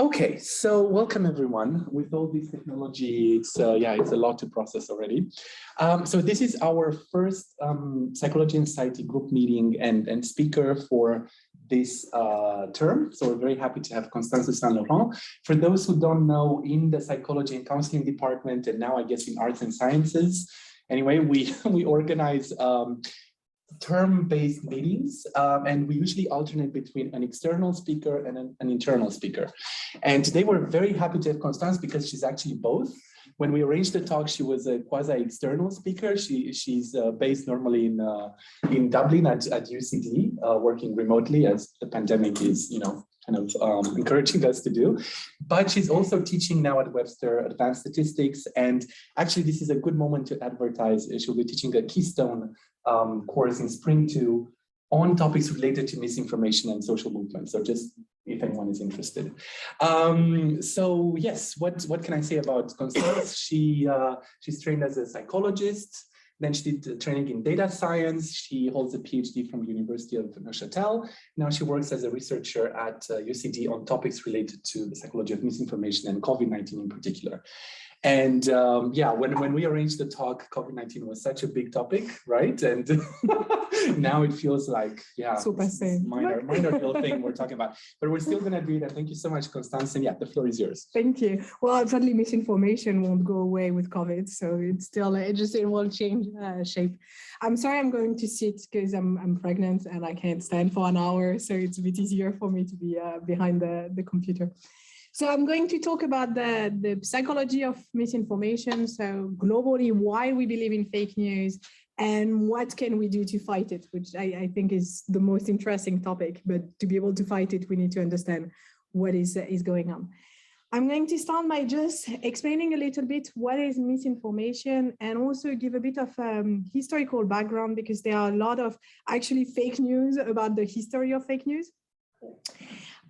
Okay, so welcome everyone. With all this technology, it's a lot to process already. So this is our first Psychology and Society group meeting and speaker for this term. So we're very happy to have Constance de Saint Laurent. For those who don't know, in the Psychology and Counseling department, and now I guess in Arts and Sciences, anyway, we organize term-based meetings, and we usually alternate between an external speaker and an internal speaker. And today we're very happy to have Constance because she's actually both. When we arranged the talk, she was a quasi-external speaker. She's based normally in Dublin at UCD, working remotely as the pandemic is, kind of encouraging us to do. But she's also teaching now at Webster Advanced Statistics. And actually, this is a good moment to advertise. She'll be teaching a Keystone course in Spring 2 on topics related to misinformation and social movement. So just if anyone is interested. So yes, what can I say about Constance? She's trained as a psychologist. Then she did training in data science. She holds a PhD from University of Neuchatel. Now she works as a researcher at UCD on topics related to the psychology of misinformation and COVID-19 in particular. And when we arranged the talk, COVID-19 was such a big topic, right? And now it feels like, super same. minor little thing we're talking about. But we're still going to do it. And thank you so much, Constance. And the floor is yours. Thank you. Well, certainly misinformation won't go away with COVID. So it's still, it will change shape. I'm sorry I'm going to sit because I'm pregnant and I can't stand for an hour. So it's a bit easier for me to be behind the computer. So I'm going to talk about the psychology of misinformation. So globally, why we believe in fake news and what can we do to fight it, which I think is the most interesting topic. But to be able to fight it, we need to understand what is going on. I'm going to start by just explaining a little bit what is misinformation and also give a bit of historical background because there are a lot of actually fake news about the history of fake news.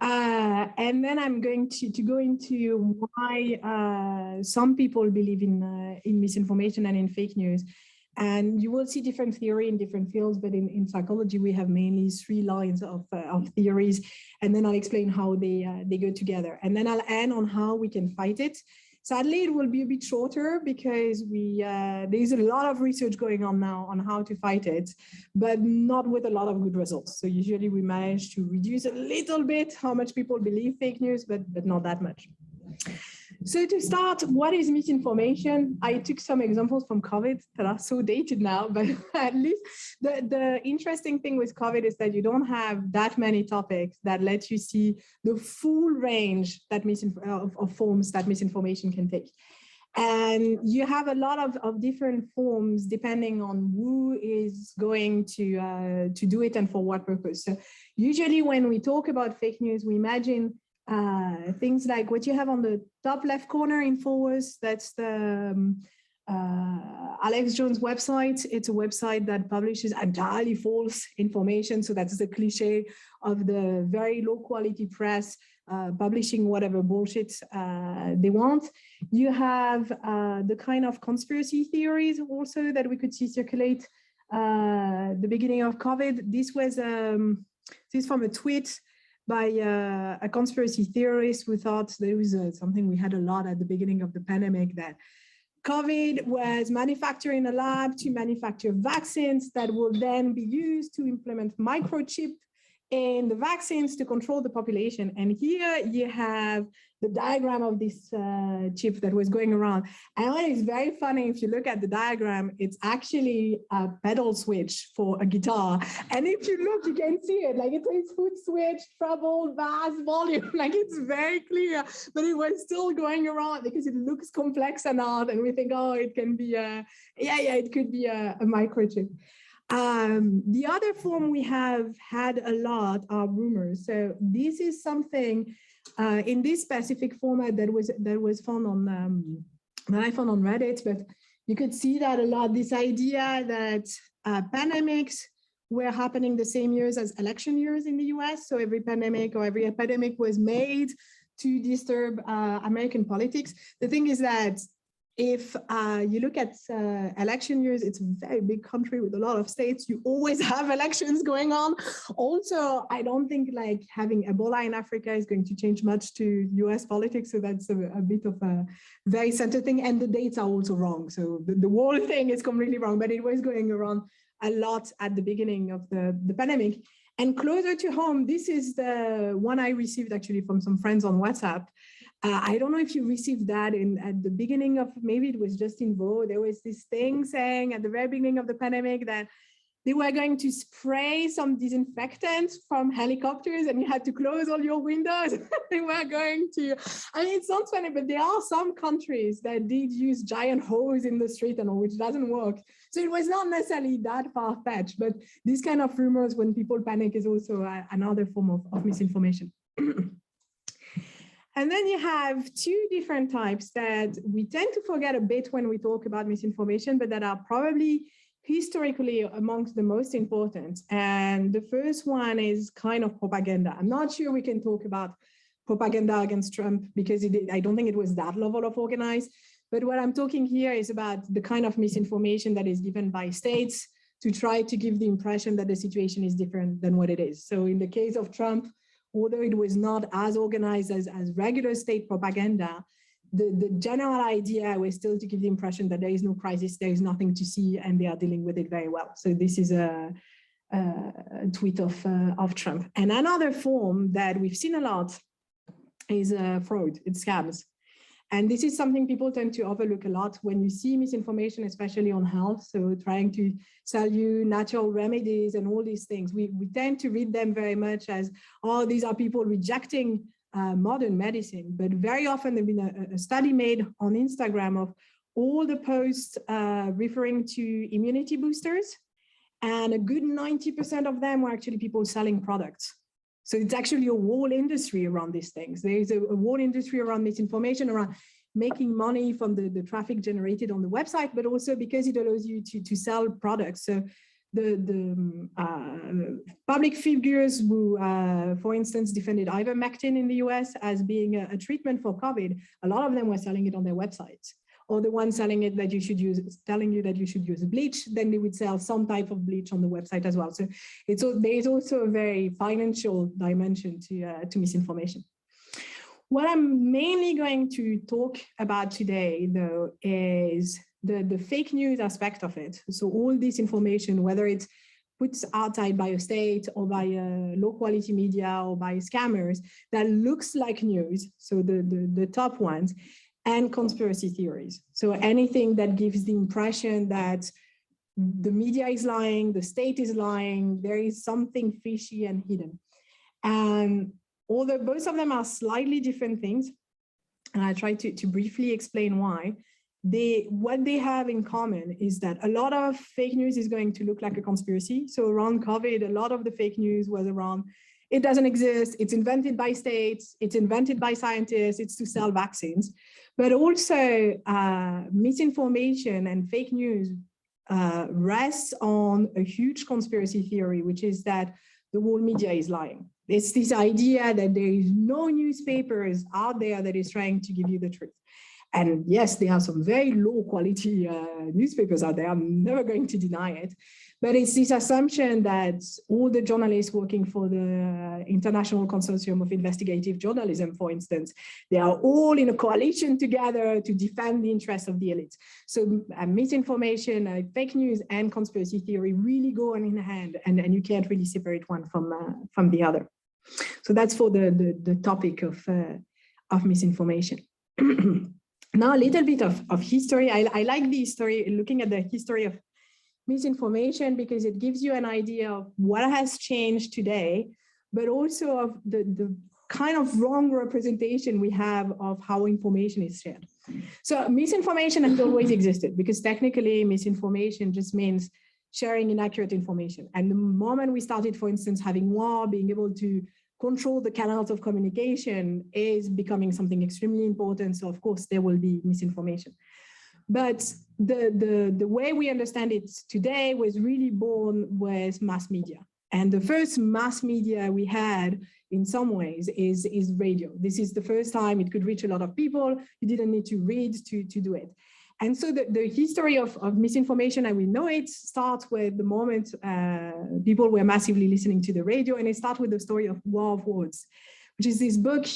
And then I'm going to go into why some people believe in misinformation and in fake news. And you will see different theory in different fields, but in psychology, we have mainly 3 lines of theories. And then I'll explain how they go together. And then I'll end on how we can fight it. Sadly, it will be a bit shorter because there's a lot of research going on now on how to fight it, but not with a lot of good results. So usually we manage to reduce a little bit how much people believe fake news, but not that much. So to start, what is misinformation? I took some examples from COVID that are so dated now, but at least the interesting thing with COVID is that you don't have that many topics that let you see the full range that of forms that misinformation can take. And you have a lot of different forms depending on who is going to do it and for what purpose. So usually when we talk about fake news, we imagine things like what you have on the top left corner in Forwards. That's the Alex Jones website. It's a website that publishes entirely false information. So that's the cliche of the very low quality press publishing whatever bullshit they want. You have the kind of conspiracy theories also that we could see circulate the beginning of COVID. This was this from a tweet by a conspiracy theorist who thought there was something we had a lot at the beginning of the pandemic, that COVID was manufactured in a lab to manufacture vaccines that will then be used to implement microchip in the vaccines to control the population. And here you have the diagram of this chip that was going around. And what is very funny, if you look at the diagram, it's actually a pedal switch for a guitar. And if you look, you can see it, like it says foot switch, treble, bass, volume, like it's very clear, but it was still going around because it looks complex and odd. And we think, oh, it can be it could be a microchip. The other form we have had a lot are rumors. So this is something in this specific format that was found on that I found on Reddit, but you could see that a lot. This idea that pandemics were happening the same years as election years in the US. So every pandemic or every epidemic was made to disturb American politics. The thing is that if you look at election years, it's a very big country with a lot of states. You always have elections going on. Also, I don't think like having Ebola in Africa is going to change much to US politics. So that's a bit of a very center thing. And the dates are also wrong. So the whole thing is completely wrong, but it was going around a lot at the beginning of the pandemic. And closer to home, this is the one I received actually from some friends on WhatsApp. I don't know if you received that at the beginning of, maybe it was just in Vaud, there was this thing saying at the very beginning of the pandemic that they were going to spray some disinfectant from helicopters and you had to close all your windows. They were going to, I mean, it sounds funny, but there are some countries that did use giant hose in the street and all, which doesn't work. So it was not necessarily that far-fetched, but these kind of rumors when people panic is also another form of misinformation. And then you have two different types that we tend to forget a bit when we talk about misinformation, but that are probably historically amongst the most important. And the first one is kind of propaganda. I'm not sure we can talk about propaganda against Trump because I don't think it was that level of organized. But what I'm talking here is about the kind of misinformation that is given by states to try to give the impression that the situation is different than what it is. So in the case of Trump, although it was not as organized as regular state propaganda, the general idea was still to give the impression that there is no crisis, there is nothing to see, and they are dealing with it very well. So this is a tweet of Trump. And another form that we've seen a lot is fraud, it's scams. And this is something people tend to overlook a lot when you see misinformation, especially on health. So trying to sell you natural remedies and all these things. We tend to read them very much as, oh, these are people rejecting modern medicine. But very often there's been a study made on Instagram of all the posts referring to immunity boosters. And a good 90% of them were actually people selling products. So it's actually a whole industry around these things. There is a whole industry around misinformation, around making money from the traffic generated on the website, but also because it allows you to sell products. So the public figures who, for instance, defended ivermectin in the US as being a treatment for COVID, a lot of them were selling it on their websites. Or the one selling it that you should use, telling you that you should use bleach, then they would sell some type of bleach on the website as well. So there is also a very financial dimension to misinformation. What I'm mainly going to talk about today, though, is the fake news aspect of it. So all this information, whether it's put outside by a state or by low quality media or by scammers, that looks like news, so the top ones, and conspiracy theories. So anything that gives the impression that the media is lying, the state is lying, there is something fishy and hidden. And although both of them are slightly different things, and I try to briefly explain why, what they have in common is that a lot of fake news is going to look like a conspiracy. So around COVID, a lot of the fake news was around, it doesn't exist, it's invented by states, it's invented by scientists, it's to sell vaccines. But also misinformation and fake news rests on a huge conspiracy theory, which is that the whole media is lying. It's this idea that there is no newspapers out there that is trying to give you the truth. And yes, there are some very low quality newspapers out there. I'm never going to deny it. But it's this assumption that all the journalists working for the International Consortium of Investigative Journalism, for instance, they are all in a coalition together to defend the interests of the elites. So misinformation, fake news, and conspiracy theory really go hand in hand, and you can't really separate one from the other. So that's for the topic of misinformation. Now, a little bit of history. I like the history, looking at the history of misinformation, because it gives you an idea of what has changed today, but also of the kind of wrong representation we have of how information is shared. So misinformation has always existed, because technically misinformation just means sharing inaccurate information. And the moment we started, for instance, having war, being able to control the canals of communication is becoming something extremely important. So of course there will be misinformation. But the way we understand it today was really born with mass media. And the first mass media we had in some ways is radio. This is the first time it could reach a lot of people. You didn't need to read to do it. And so the history of misinformation, and we know it, starts with the moment people were massively listening to the radio, and it starts with the story of War of Words, which is this book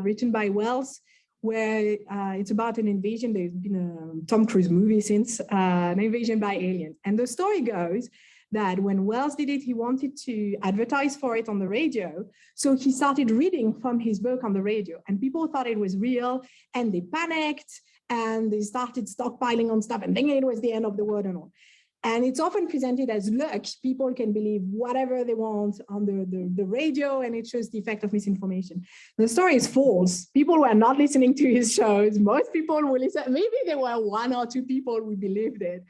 written by Wells, where it's about an invasion. There's been a Tom Cruise movie since, an invasion by aliens. And the story goes that when Wells did it, he wanted to advertise for it on the radio. So he started reading from his book on the radio, and people thought it was real, and they panicked, and they started stockpiling on stuff and thinking it was the end of the world and all. And it's often presented as, look, people can believe whatever they want on the radio, and it shows the effect of misinformation. The story is false. People were not listening to his shows. Most people will listen. Maybe there were 1 or 2 people who believed it.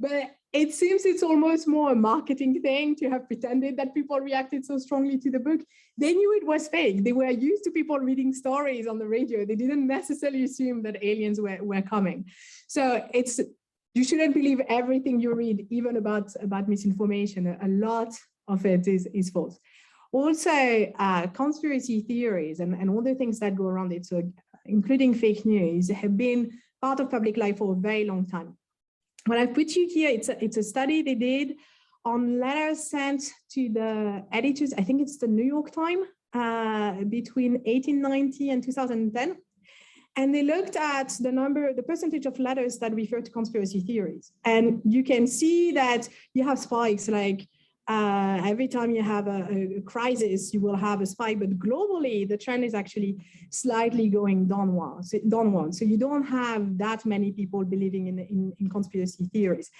But it seems it's almost more a marketing thing to have pretended that people reacted so strongly to the book. They knew it was fake. They were used to people reading stories on the radio. They didn't necessarily assume that aliens were coming. So you shouldn't believe everything you read, even about misinformation. A lot of it is false. Also, conspiracy theories and all the things that go around it, so including fake news, have been part of public life for a very long time. What I've put you here, it's a study they did on letters sent to the editors. I think it's the New York Times between 1890 and 2010. And they looked at the percentage of letters that refer to conspiracy theories. And you can see that you have spikes, like every time you have a crisis, you will have a spike, but globally, the trend is actually slightly going downward. So you don't have that many people believing in conspiracy theories.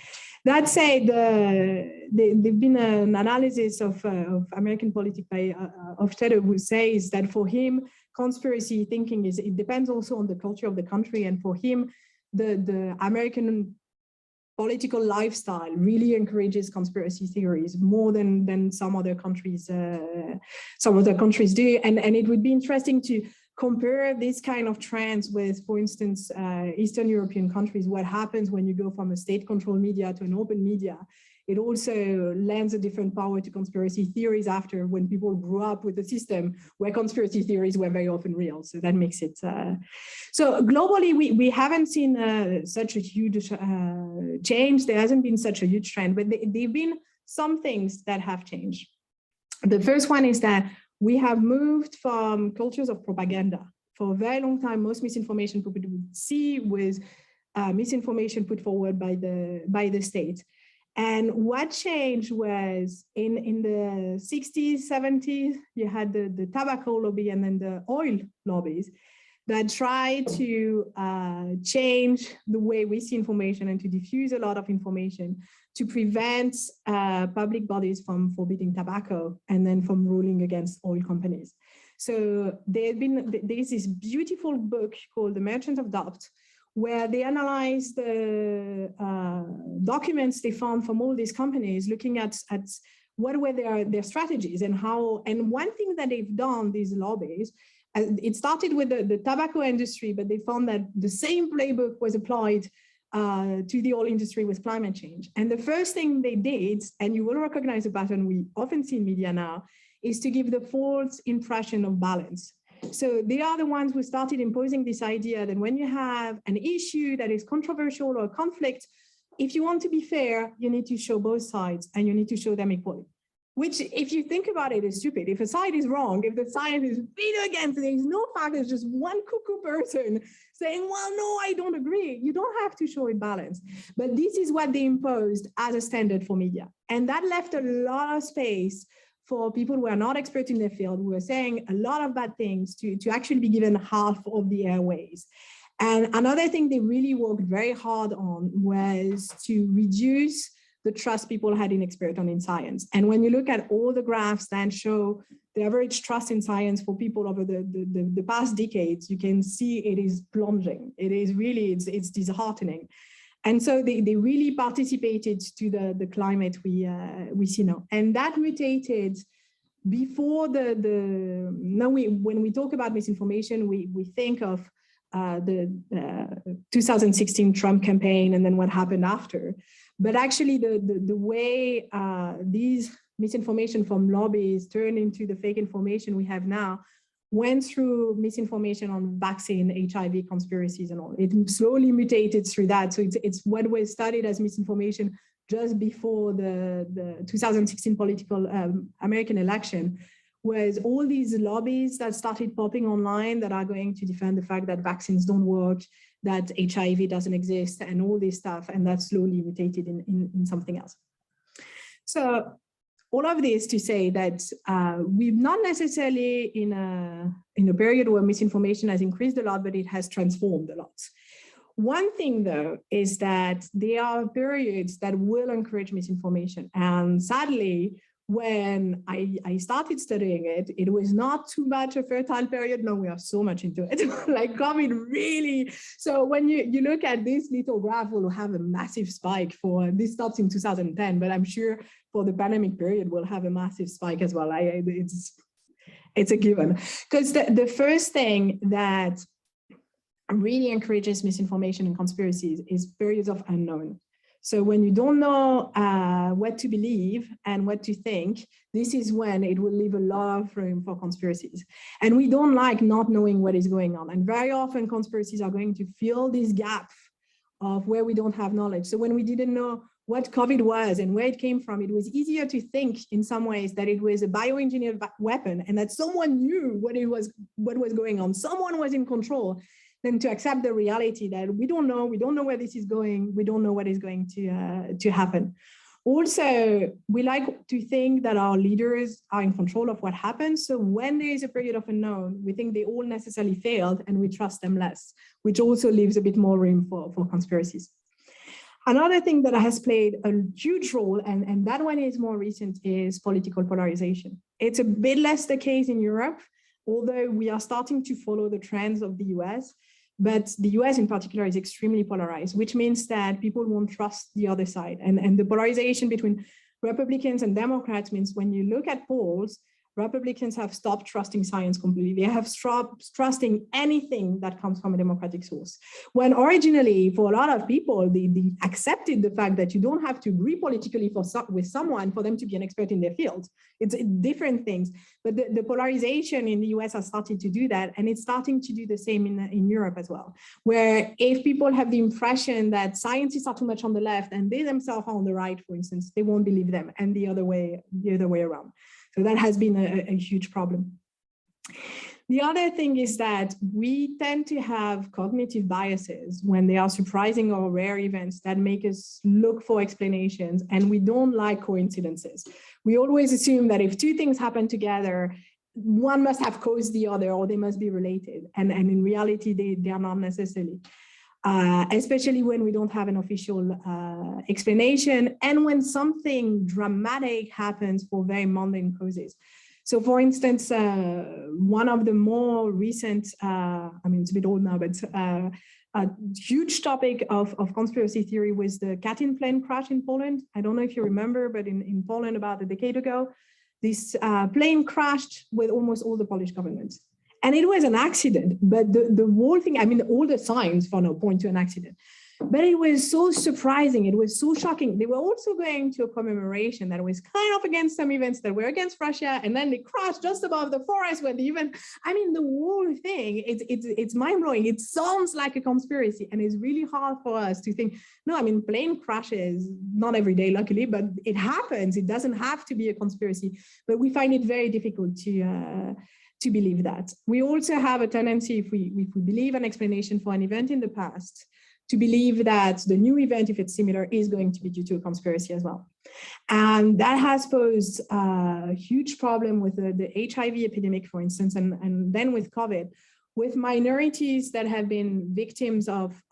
That said, there've been an analysis of American politics by Hofstadter, who says that for him, conspiracy thinking it depends also on the culture of the country. And for him, the American political lifestyle really encourages conspiracy theories more than some other countries do. And it would be interesting to compare this kind of trends with, for instance, Eastern European countries. What happens when you go from a state-controlled media to an open media? It also lends a different power to conspiracy theories after, when people grew up with a system where conspiracy theories were very often real. So that makes it. So globally, we haven't seen such a huge change. There hasn't been such a huge trend, but there've been some things that have changed. The first one is that we have moved from cultures of propaganda. For a very long time, most misinformation people would see was misinformation put forward by the state. And what changed was in the 60s, 70s, you had the tobacco lobby and then the oil lobbies that tried to change the way we see information and to diffuse a lot of information to prevent public bodies from forbidding tobacco and then from ruling against oil companies. So there's this beautiful book called The Merchant of Doubt, where they analyzed the documents they found from all these companies, looking at what were their strategies and how. And one thing that they've done, these lobbies, it started with the tobacco industry, but they found that the same playbook was applied to the oil industry with climate change. And the first thing they did, and you will recognize a pattern we often see in media now, is to give the false impression of balance. So they are the ones who started imposing this idea that when you have an issue that is controversial or a conflict, if you want to be fair, you need to show both sides and you need to show them equally. Which, if you think about it, is stupid. If a side is wrong, if the side is veto against, there is no fact, there's just one cuckoo person saying, well, no, I don't agree. You don't have to show it balanced. But this is what they imposed as a standard for media. And that left a lot of space for people who are not experts in their field, who are saying a lot of bad things, to actually be given half of the airways. And another thing they really worked very hard on was to reduce the trust people had in experts and in science. And when you look at all the graphs that show the average trust in science for people over the past decades, you can see it is plunging. It is really, it's disheartening. And so they really participated to the climate we see now. And that mutated before when we talk about misinformation, we think of the 2016 Trump campaign and then what happened after. But actually the way these misinformation from lobbies turned into the fake information we have now went through misinformation on vaccine, HIV conspiracies and all. It slowly mutated through that. So it's what was studied as misinformation just before the 2016 political American election, was all these lobbies that started popping online that are going to defend the fact that vaccines don't work, that HIV doesn't exist, and all this stuff. And that slowly mutated in something else. So all of this to say that we're not necessarily in a period where misinformation has increased a lot, but it has transformed a lot. One thing, though, is that there are periods that will encourage misinformation. And sadly, when I started studying it, it was not too much a fertile period. No, we are so much into it. Like COVID really. So when you look at this little graph, we'll have a massive spike for, this stops in 2010, but I'm sure for the pandemic period, we'll have a massive spike as well. It's a given. Because the first thing that really encourages misinformation and conspiracies is periods of unknown. So when you don't know what to believe and what to think, this is when it will leave a lot of room for conspiracies. And we don't like not knowing what is going on. And very often conspiracies are going to fill this gap of where we don't have knowledge. So when we didn't know what COVID was and where it came from, it was easier to think in some ways that it was a bioengineered weapon and that someone knew what was going on. Someone was in control, than to accept the reality that we don't know where this is going, we don't know what is going to happen. Also, we like to think that our leaders are in control of what happens. So when there is a period of unknown, we think they all necessarily failed and we trust them less, which also leaves a bit more room for conspiracies. Another thing that has played a huge role, and that one is more recent, is political polarization. It's a bit less the case in Europe, although we are starting to follow the trends of the US, but the US in particular is extremely polarized, which means that people won't trust the other side. And the polarization between Republicans and Democrats means when you look at polls, Republicans have stopped trusting science completely. They have stopped trusting anything that comes from a democratic source. When originally, for a lot of people, they accepted the fact that you don't have to agree politically with someone for them to be an expert in their field. It's different things. But the polarization in the US has started to do that, and it's starting to do the same in Europe as well, where if people have the impression that scientists are too much on the left and they themselves are on the right, for instance, they won't believe them, and the other way around. So that has been a huge problem. The other thing is that we tend to have cognitive biases when they are surprising or rare events that make us look for explanations, and we don't like coincidences. We always assume that if two things happen together, one must have caused the other or they must be related. And in reality, they are not necessarily. Especially when we don't have an official explanation and when something dramatic happens for very mundane causes. So for instance, one of the more recent, it's a bit old now, but a huge topic of conspiracy theory was the Katyn plane crash in Poland. I don't know if you remember, but in Poland about a decade ago, this plane crashed with almost all the Polish government. And it was an accident, but the whole thing, all the signs for now point to an accident. But it was so surprising, it was so shocking. They were also going to a commemoration that was kind of against some events that were against Russia, and then they crashed just above the forest where the event, the whole thing, it's mind-blowing. It sounds like a conspiracy, and it's really hard for us to think, no, plane crashes, not every day, luckily, but it happens. It doesn't have to be a conspiracy, but we find it very difficult to believe that. We also have a tendency, if we believe an explanation for an event in the past, to believe that the new event, if it's similar, is going to be due to a conspiracy as well. And that has posed a huge problem with the HIV epidemic, for instance, and then with COVID, with minorities that have been victims of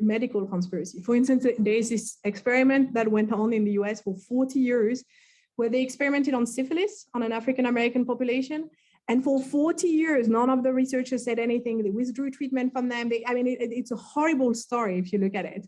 medical conspiracy. For instance, there is this experiment that went on in the US for 40 years, where they experimented on syphilis on an African-American population. And for 40 years, none of the researchers said anything. They withdrew treatment from them. It's a horrible story if you look at it.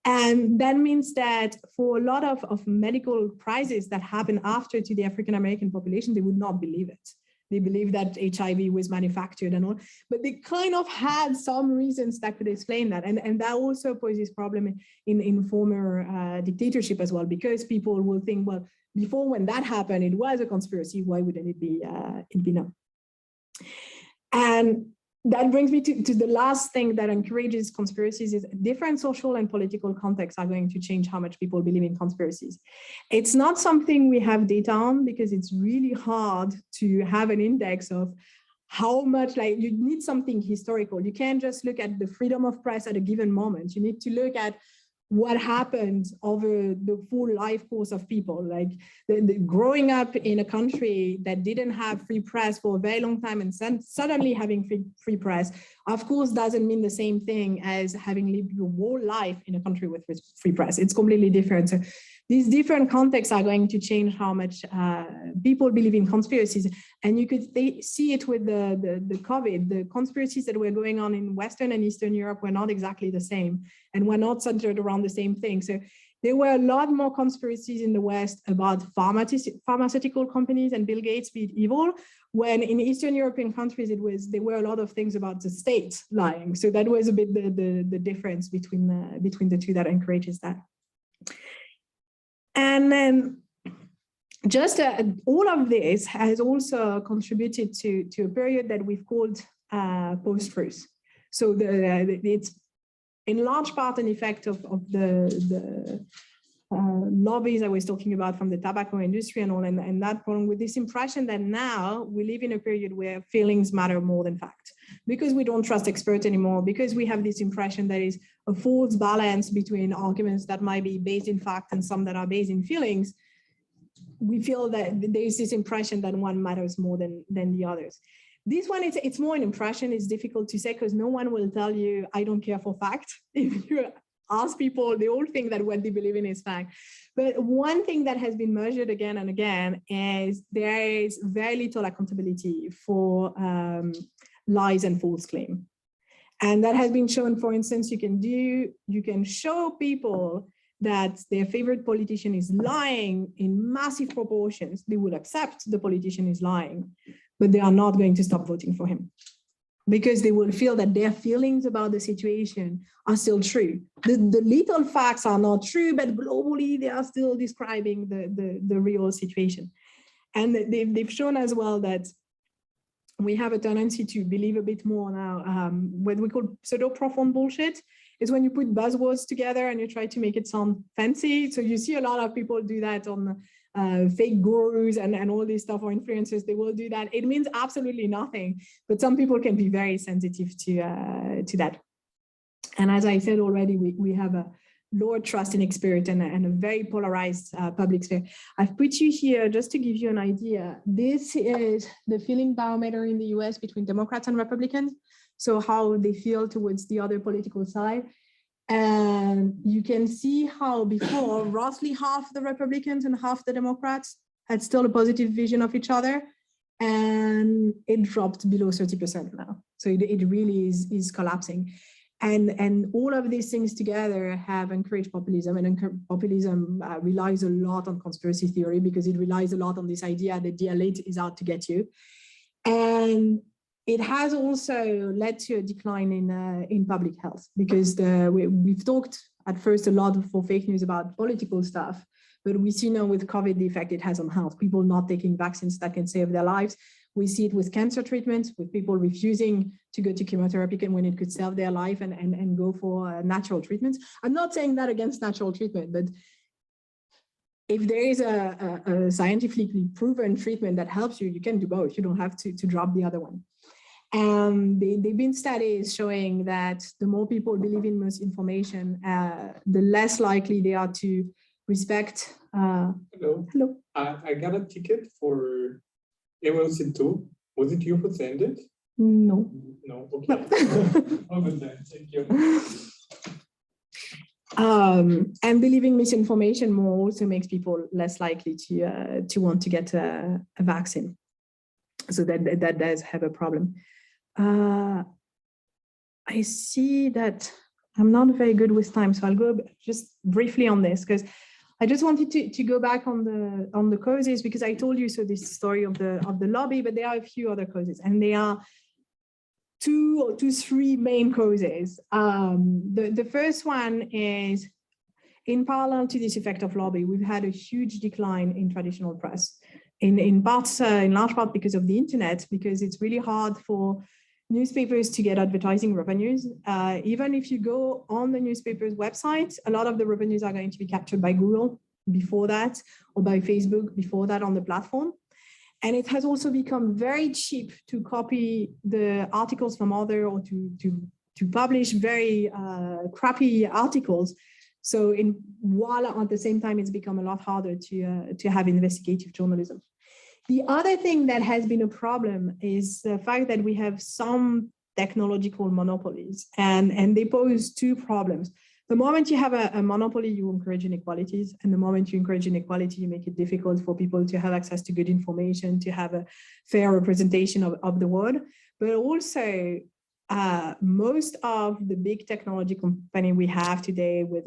And that means that for a lot of medical crises that happen after to the African-American population, they would not believe it. They believed that HIV was manufactured and all, but they kind of had some reasons that could explain that. And that also poses problem in former dictatorship as well, because people will think, well, before when that happened, it was a conspiracy. Why wouldn't it be now? And that brings me to the last thing that encourages conspiracies is different social and political contexts are going to change how much people believe in conspiracies. It's not something we have data on because it's really hard to have an index of how much, like you need something historical. You can't just look at the freedom of press at a given moment. You need to look at what happened over the full life course of people, like growing up in a country that didn't have free press for a very long time and suddenly having free press, of course, doesn't mean the same thing as having lived your whole life in a country with free press. It's completely different. So these different contexts are going to change how much people believe in conspiracies. And you could see it with the COVID. The conspiracies that were going on in Western and Eastern Europe were not exactly the same and were not centered around the same thing. So there were a lot more conspiracies in the West about pharmaceutical companies and Bill Gates being evil, when in Eastern European countries, there were a lot of things about the state lying. So that was a bit the difference between the two that encourages that. And then just all of this has also contributed to a period that we've called post-truths. So it's in large part an effect of the lobbies I was talking about from the tobacco industry and all, and that problem with this impression that now we live in a period where feelings matter more than fact, because we don't trust experts anymore, because we have this impression that is a false balance between arguments that might be based in fact and some that are based in feelings. We feel that there's this impression that one matters more than the others. This one, it's more an impression. It's difficult to say because no one will tell you, I don't care for fact. If you ask people, they all think that what they believe in is fact. But one thing that has been measured again and again is there is very little accountability for lies and false claim. And that has been shown, for instance, you can show people that their favorite politician is lying in massive proportions. They will accept the politician is lying, but they are not going to stop voting for him because they will feel that their feelings about the situation are still true. The little facts are not true, but globally they are still describing the real situation. And they've shown as well that we have a tendency to believe a bit more now. What we call pseudo-profound bullshit is when you put buzzwords together and you try to make it sound fancy. So you see a lot of people do that on fake gurus and all this stuff, or influencers, they will do that. It means absolutely nothing, but some people can be very sensitive to that. And as I said already, we have a lower trust in expert and a very polarized public sphere. I've put you here just to give you an idea. This is the feeling barometer in the US between Democrats and Republicans. So how they feel towards the other political side. And you can see how before roughly half the Republicans and half the Democrats had still a positive vision of each other. And it dropped below 30% now. So it really is collapsing. And all of these things together have encouraged populism, and populism relies a lot on conspiracy theory because it relies a lot on this idea that the elite is out to get you. And it has also led to a decline in public health because we've talked at first a lot for fake news about political stuff, but we see now with COVID the effect it has on health, people not taking vaccines that can save their lives. We see it with cancer treatment, with people refusing to go to chemotherapy when it could save their life and go for natural treatments. I'm not saying that against natural treatment, but if there is a scientifically proven treatment that helps you, you can do both. You don't have to drop the other one. And there have been studies showing that the more people believe in misinformation, the less likely they are to respect. Hello. I got a ticket for MLC 2. Was it you who sent it? No. No, okay. Okay, then. Thank you. And believing misinformation more also makes people less likely to want to get a vaccine. So that does have a problem. I see that I'm not very good with time, so I'll go just briefly on this because I just wanted to go back on the causes because I told you so this story of the lobby, but there are a few other causes, and there are three main causes. The first one is in parallel to this effect of lobby, we've had a huge decline in traditional press. in large part because of the internet, because it's really hard for newspapers to get advertising revenues. Even if you go on the newspaper's website, a lot of the revenues are going to be captured by Google before that, or by Facebook before that on the platform. And it has also become very cheap to copy the articles from other, or to publish very crappy articles. So while at the same time, it's become a lot harder to have investigative journalism. The other thing that has been a problem is the fact that we have some technological monopolies, and they pose two problems. The moment you have a monopoly, you encourage inequalities. And the moment you encourage inequality, you make it difficult for people to have access to good information, to have a fair representation of the world. But also, most of the big technology company we have today with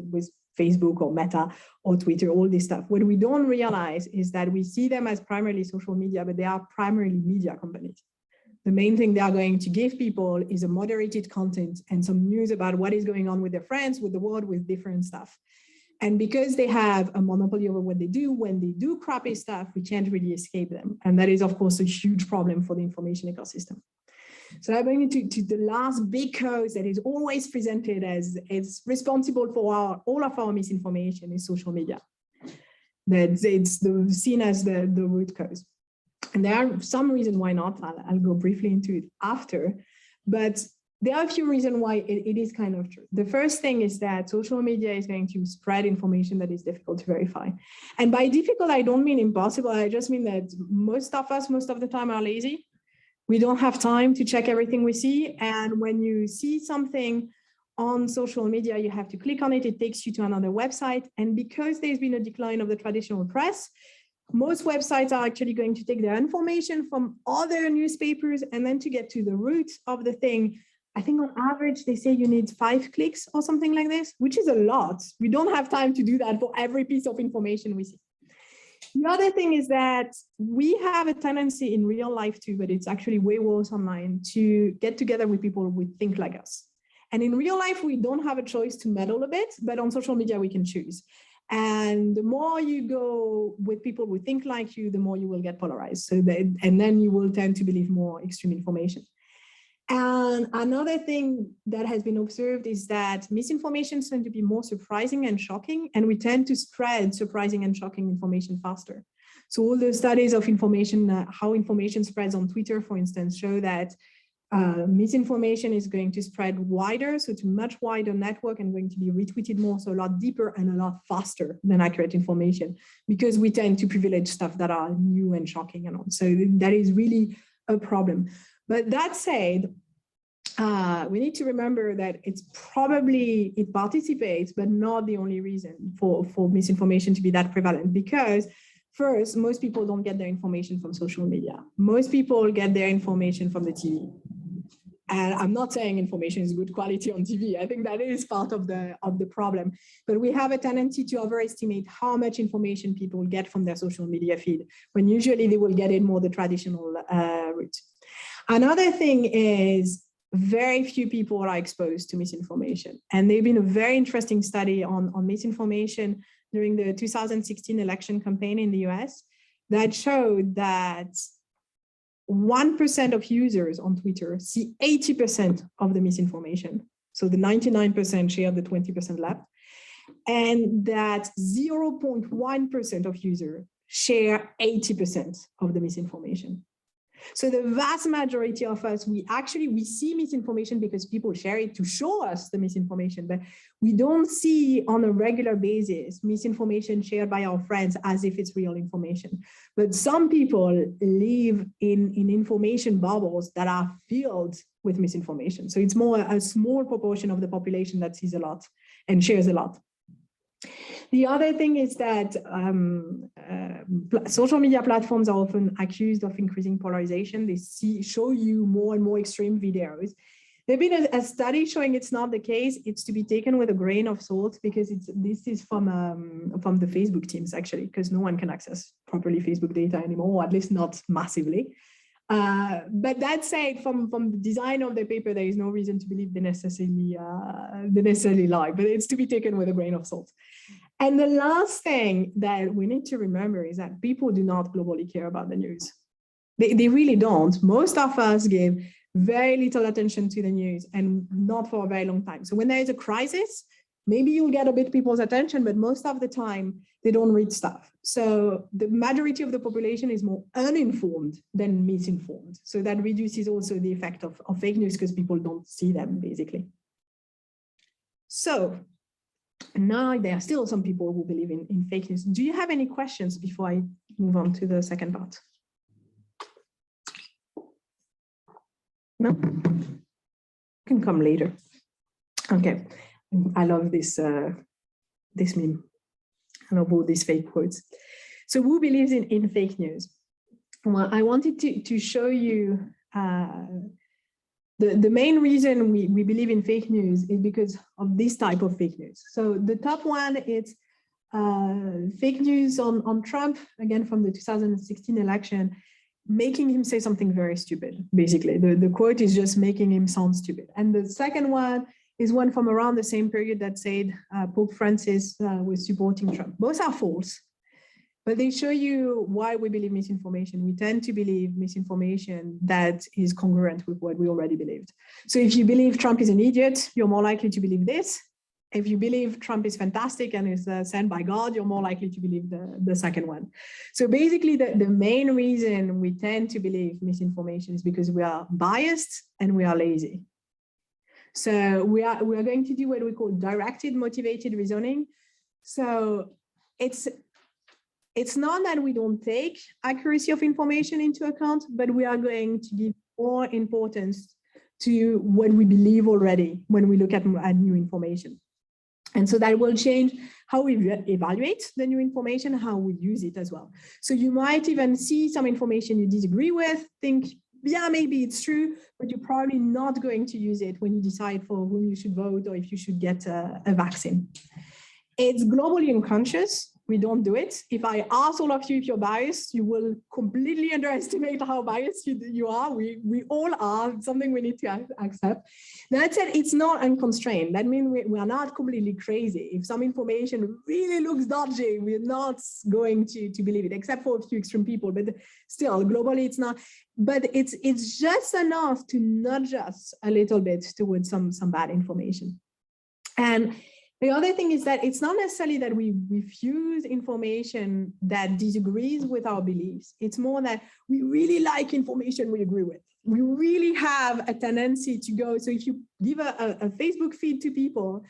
Facebook or Meta or Twitter, all this stuff, what we don't realize is that we see them as primarily social media, but they are primarily media companies. The main thing they are going to give people is a moderated content and some news about what is going on with their friends, with the world, with different stuff. And because they have a monopoly over what they do, when they do crappy stuff, we can't really escape them. And that is, of course, a huge problem for the information ecosystem. So I bring it to the last big cause that is always presented as it's responsible for all of our misinformation is social media. That it's seen as the root cause. And there are some reasons why not. I'll go briefly into it after, but there are a few reasons why it is kind of true. The first thing is that social media is going to spread information that is difficult to verify. And by difficult, I don't mean impossible. I just mean that most of us, most of the time, are lazy. We don't have time to check everything we see. And when you see something on social media, you have to click on it. It takes you to another website. And because there's been a decline of the traditional press, most websites are actually going to take their information from other newspapers, and then to get to the root of the thing, I think on average, they say you need 5 clicks or something like this, which is a lot. We don't have time to do that for every piece of information we see. The other thing is that we have a tendency in real life too, but it's actually way worse online, to get together with people who think like us. And in real life, we don't have a choice to meddle a bit, but on social media, we can choose. And the more you go with people who think like you, the more you will get polarized. And then you will tend to believe more extreme information. And another thing that has been observed is that misinformation tends to be more surprising and shocking, and we tend to spread surprising and shocking information faster. So all the studies of information, how information spreads on Twitter, for instance, show that misinformation is going to spread wider, so to much wider network, and going to be retweeted more, so a lot deeper and a lot faster than accurate information, because we tend to privilege stuff that are new and shocking and on. So that is really a problem. But that said, we need to remember that it participates, but not the only reason for misinformation to be that prevalent, because first, most people don't get their information from social media. Most people get their information from the TV. And I'm not saying information is good quality on TV. I think that is part of the problem. But we have a tendency to overestimate how much information people get from their social media feed, when usually they will get it more the traditional route. Another thing is very few people are exposed to misinformation. And there's been a very interesting study on misinformation during the 2016 election campaign in the US that showed that 1% of users on Twitter see 80% of the misinformation. So the 99% share the 20% left. And that 0.1% of users share 80% of the misinformation. So the vast majority of us, we see misinformation because people share it to show us the misinformation, but we don't see on a regular basis misinformation shared by our friends as if it's real information. But some people live in information bubbles that are filled with misinformation. So it's more a small proportion of the population that sees a lot and shares a lot. The other thing is that social media platforms are often accused of increasing polarization. They show you more and more extreme videos. There's been a study showing it's not the case. It's to be taken with a grain of salt, because this is from the Facebook teams, actually, because no one can access properly Facebook data anymore, or at least not massively. But that said, from the design of the paper, there is no reason to believe they necessarily lie, but it's to be taken with a grain of salt. And the last thing that we need to remember is that people do not globally care about the news. They really don't. Most of us give very little attention to the news and not for a very long time. So when there is a crisis, maybe you'll get a bit people's attention, but most of the time they don't read stuff. So the majority of the population is more uninformed than misinformed. So that reduces also the effect of fake news because people don't see them basically. So now there are still some people who believe in fake news. Do you have any questions before I move on to the second part? No? Can come later. Okay. I love this this meme. I love all these fake quotes. So who believes in fake news? Well, I wanted to show you the main reason we believe in fake news is because of this type of fake news. So the top one is fake news on Trump, again from the 2016 election, making him say something very stupid, basically. The quote is just making him sound stupid. And the second one is one from around the same period that said Pope Francis was supporting Trump. Both are false, but they show you why we believe misinformation. We tend to believe misinformation that is congruent with what we already believed. So if you believe Trump is an idiot, you're more likely to believe this. If you believe Trump is fantastic and is sent by God, you're more likely to believe the second one. So basically, the main reason we tend to believe misinformation is because we are biased and we are lazy. So we are going to do what we call directed motivated reasoning. So it's not that we don't take accuracy of information into account, but we are going to give more importance to what we believe already when we look at new information. And so that will change how we evaluate the new information, how we use it as well. So you might even see some information you disagree with, think, yeah, maybe it's true, but you're probably not going to use it when you decide for whom you should vote or if you should get a vaccine. It's globally unconscious. We don't do it. If I ask all of you if you're biased, you will completely underestimate how biased you are. We all are. It's something we need to accept. That said, it's not unconstrained. That means we are not completely crazy. If some information really looks dodgy, we're not going to believe it, except for a few extreme people. But still, globally, it's not. But it's just enough to nudge us a little bit towards some bad information. And the other thing is that it's not necessarily that we refuse information that disagrees with our beliefs. It's more that we really like information we agree with. We really have a tendency to go. So if you give a Facebook feed to people,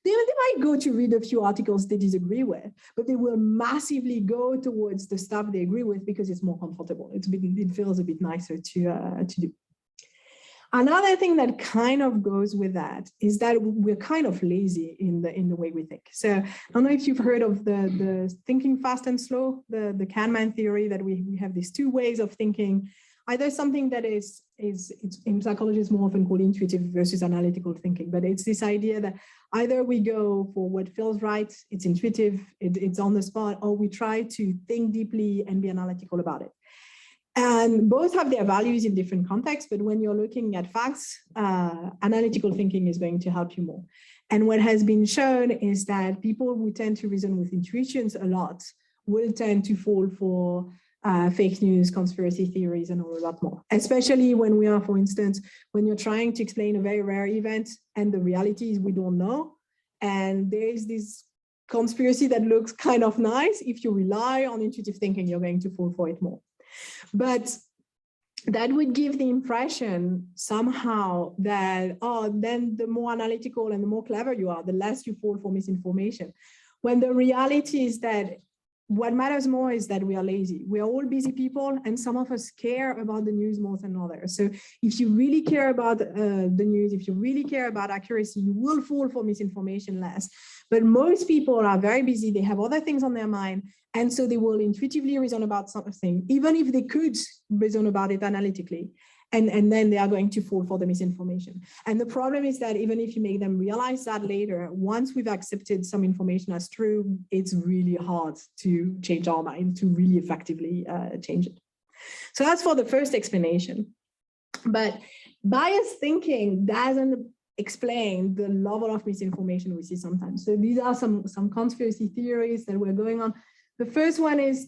they might go to read a few articles they disagree with, but they will massively go towards the stuff they agree with because it's more comfortable. It feels a bit nicer to do. Another thing that kind of goes with that is that we're kind of lazy in the way we think. So I don't know if you've heard of the thinking fast and slow, the Kahneman theory, that we have these two ways of thinking. Either something that is in psychology is more often called intuitive versus analytical thinking, but it's this idea that either we go for what feels right, it's intuitive, it's on the spot, or we try to think deeply and be analytical about it. And both have their values in different contexts, but when you're looking at facts, analytical thinking is going to help you more. And what has been shown is that people who tend to reason with intuitions a lot will tend to fall for fake news, conspiracy theories, and a lot more, especially when we are, for instance, when you're trying to explain a very rare event and the reality is we don't know. And there is this conspiracy that looks kind of nice. If you rely on intuitive thinking, you're going to fall for it more. But that would give the impression somehow that, oh, then the more analytical and the more clever you are, the less you fall for misinformation. When the reality is that what matters more is that we are lazy. We are all busy people, and some of us care about the news more than others. So if you really care about the news, if you really care about accuracy, you will fall for misinformation less. But most people are very busy. They have other things on their mind. And so they will intuitively reason about something, even if they could reason about it analytically. And then they are going to fall for the misinformation. And the problem is that even if you make them realize that later, once we've accepted some information as true, it's really hard to change our mind, to really effectively change it. So that's for the first explanation. But biased thinking doesn't explain the level of misinformation we see sometimes. So these are some conspiracy theories that were going on. The first one is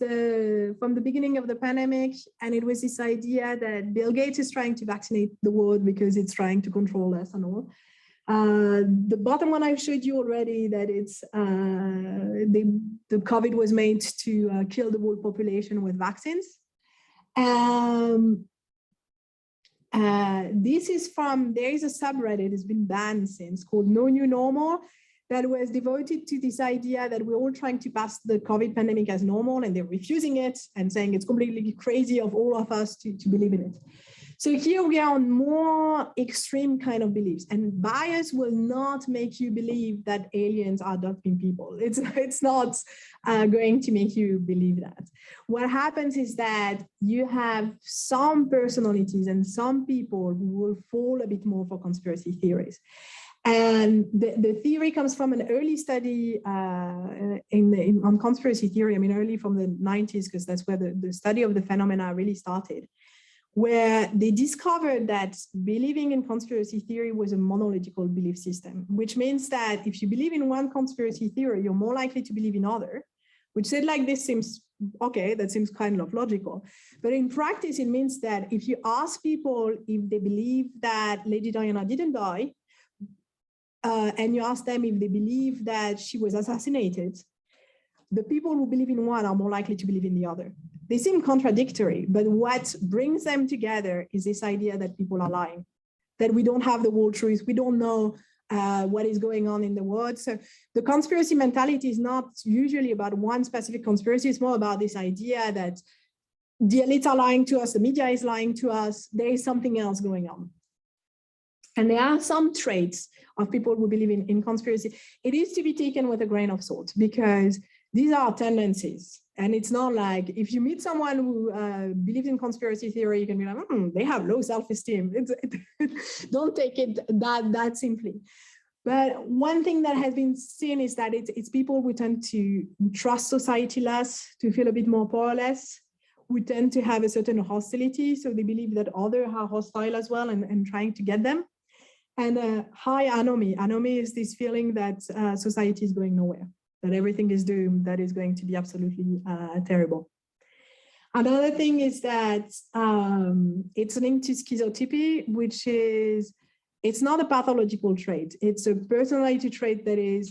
from the beginning of the pandemic, and it was this idea that Bill Gates is trying to vaccinate the world because it's trying to control us and all. The bottom one I showed you already, that it's the COVID was made to kill the world population with vaccines. This is there is a subreddit, it's been banned since, called No New Normal, that was devoted to this idea that we're all trying to pass the COVID pandemic as normal, and they're refusing it and saying it's completely crazy of all of us to believe in it. So here we are on more extreme kind of beliefs, and bias will not make you believe that aliens are adopting people. It's not going to make you believe that. What happens is that you have some personalities and some people who will fall a bit more for conspiracy theories. And the theory comes from an early study on conspiracy theory, I mean, early from the 90s, because that's where the study of the phenomena really started, where they discovered that believing in conspiracy theory was a monolithical belief system, which means that if you believe in one conspiracy theory, you're more likely to believe in other, which said like this seems, okay, that seems kind of logical. But in practice, it means that if you ask people if they believe that Lady Diana didn't die, and you ask them if they believe that she was assassinated, the people who believe in one are more likely to believe in the other. They seem contradictory, but what brings them together is this idea that people are lying, that we don't have the whole truth, we don't know what is going on in the world. So the conspiracy mentality is not usually about one specific conspiracy, it's more about this idea that the elites are lying to us, the media is lying to us, there is something else going on. And there are some traits of people who believe in conspiracy. It is to be taken with a grain of salt, because these are tendencies. And it's not like if you meet someone who believes in conspiracy theory, you can be like, they have low self-esteem. Don't take it that simply. But one thing that has been seen is that it's people who tend to trust society less, to feel a bit more powerless, who tend to have a certain hostility. So they believe that others are hostile as well and trying to get them. And high anomie. Anomie is this feeling that society is going nowhere, that everything is doomed, that is going to be absolutely terrible. Another thing is that it's linked to schizotypy, which is, it's not a pathological trait. It's a personality trait that it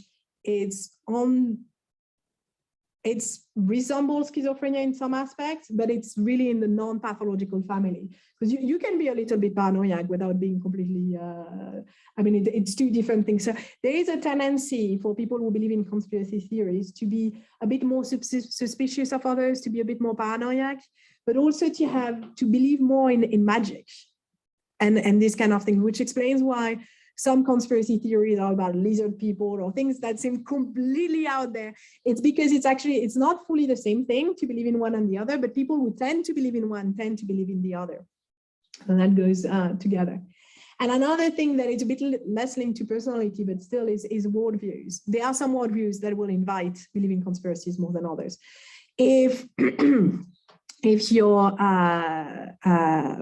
resembles schizophrenia in some aspects, but it's really in the non-pathological family. Because you can be a little bit paranoid without being completely, it's two different things. So there is a tendency for people who believe in conspiracy theories to be a bit more suspicious of others, to be a bit more paranoid, but also to believe more in magic and this kind of thing, which explains why some conspiracy theories are about lizard people or things that seem completely out there. It's because it's not fully the same thing to believe in one and the other, but people who tend to believe in one tend to believe in the other. And that goes together. And another thing that is a bit less linked to personality, but still is worldviews. There are some worldviews that will invite believing conspiracies more than others. If you're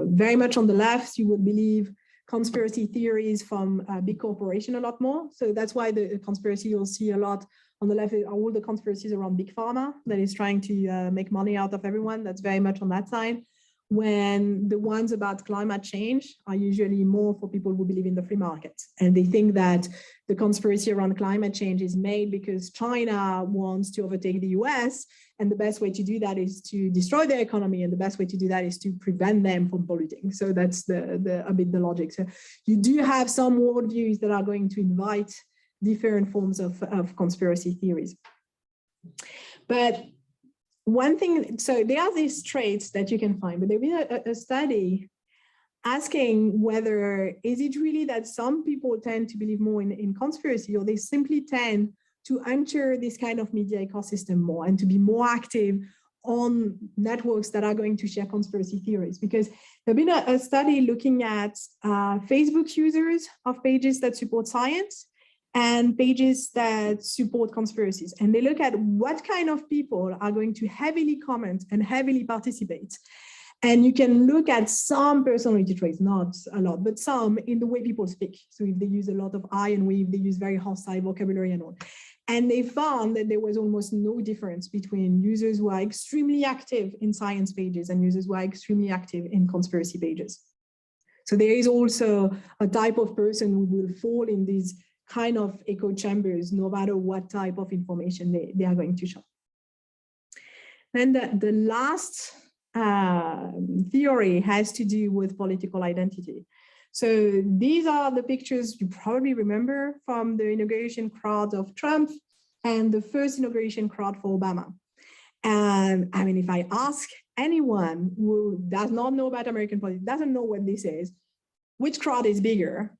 very much on the left, you would believe conspiracy theories from big corporation a lot more. So that's why the conspiracy you'll see a lot on the left are all the conspiracies around big pharma that is trying to make money out of everyone. That's very much on that side. When the ones about climate change are usually more for people who believe in the free market. And they think that the conspiracy around climate change is made because China wants to overtake the US. And the best way to do that is to destroy their economy. And the best way to do that is to prevent them from polluting. So that's a bit the logic. So you do have some worldviews that are going to invite different forms of conspiracy theories. But one thing, so there are these traits that you can find, but there's been a study asking whether is it really that some people tend to believe more in conspiracy, or they simply tend to enter this kind of media ecosystem more and to be more active on networks that are going to share conspiracy theories. Because there's been a study looking at Facebook users of pages that support science and pages that support conspiracies. And they look at what kind of people are going to heavily comment and heavily participate. And you can look at some personality traits, not a lot, but some in the way people speak. So if they use a lot of I and we, if they use very hostile vocabulary and all. And they found that there was almost no difference between users who are extremely active in science pages and users who are extremely active in conspiracy pages. So there is also a type of person who will fall in these kind of echo chambers, no matter what type of information they are going to show. Then the last theory has to do with political identity. So these are the pictures you probably remember from the inauguration crowd of Trump and the first inauguration crowd for Obama. And I mean, if I ask anyone who does not know about American politics, doesn't know what this is, which crowd is bigger,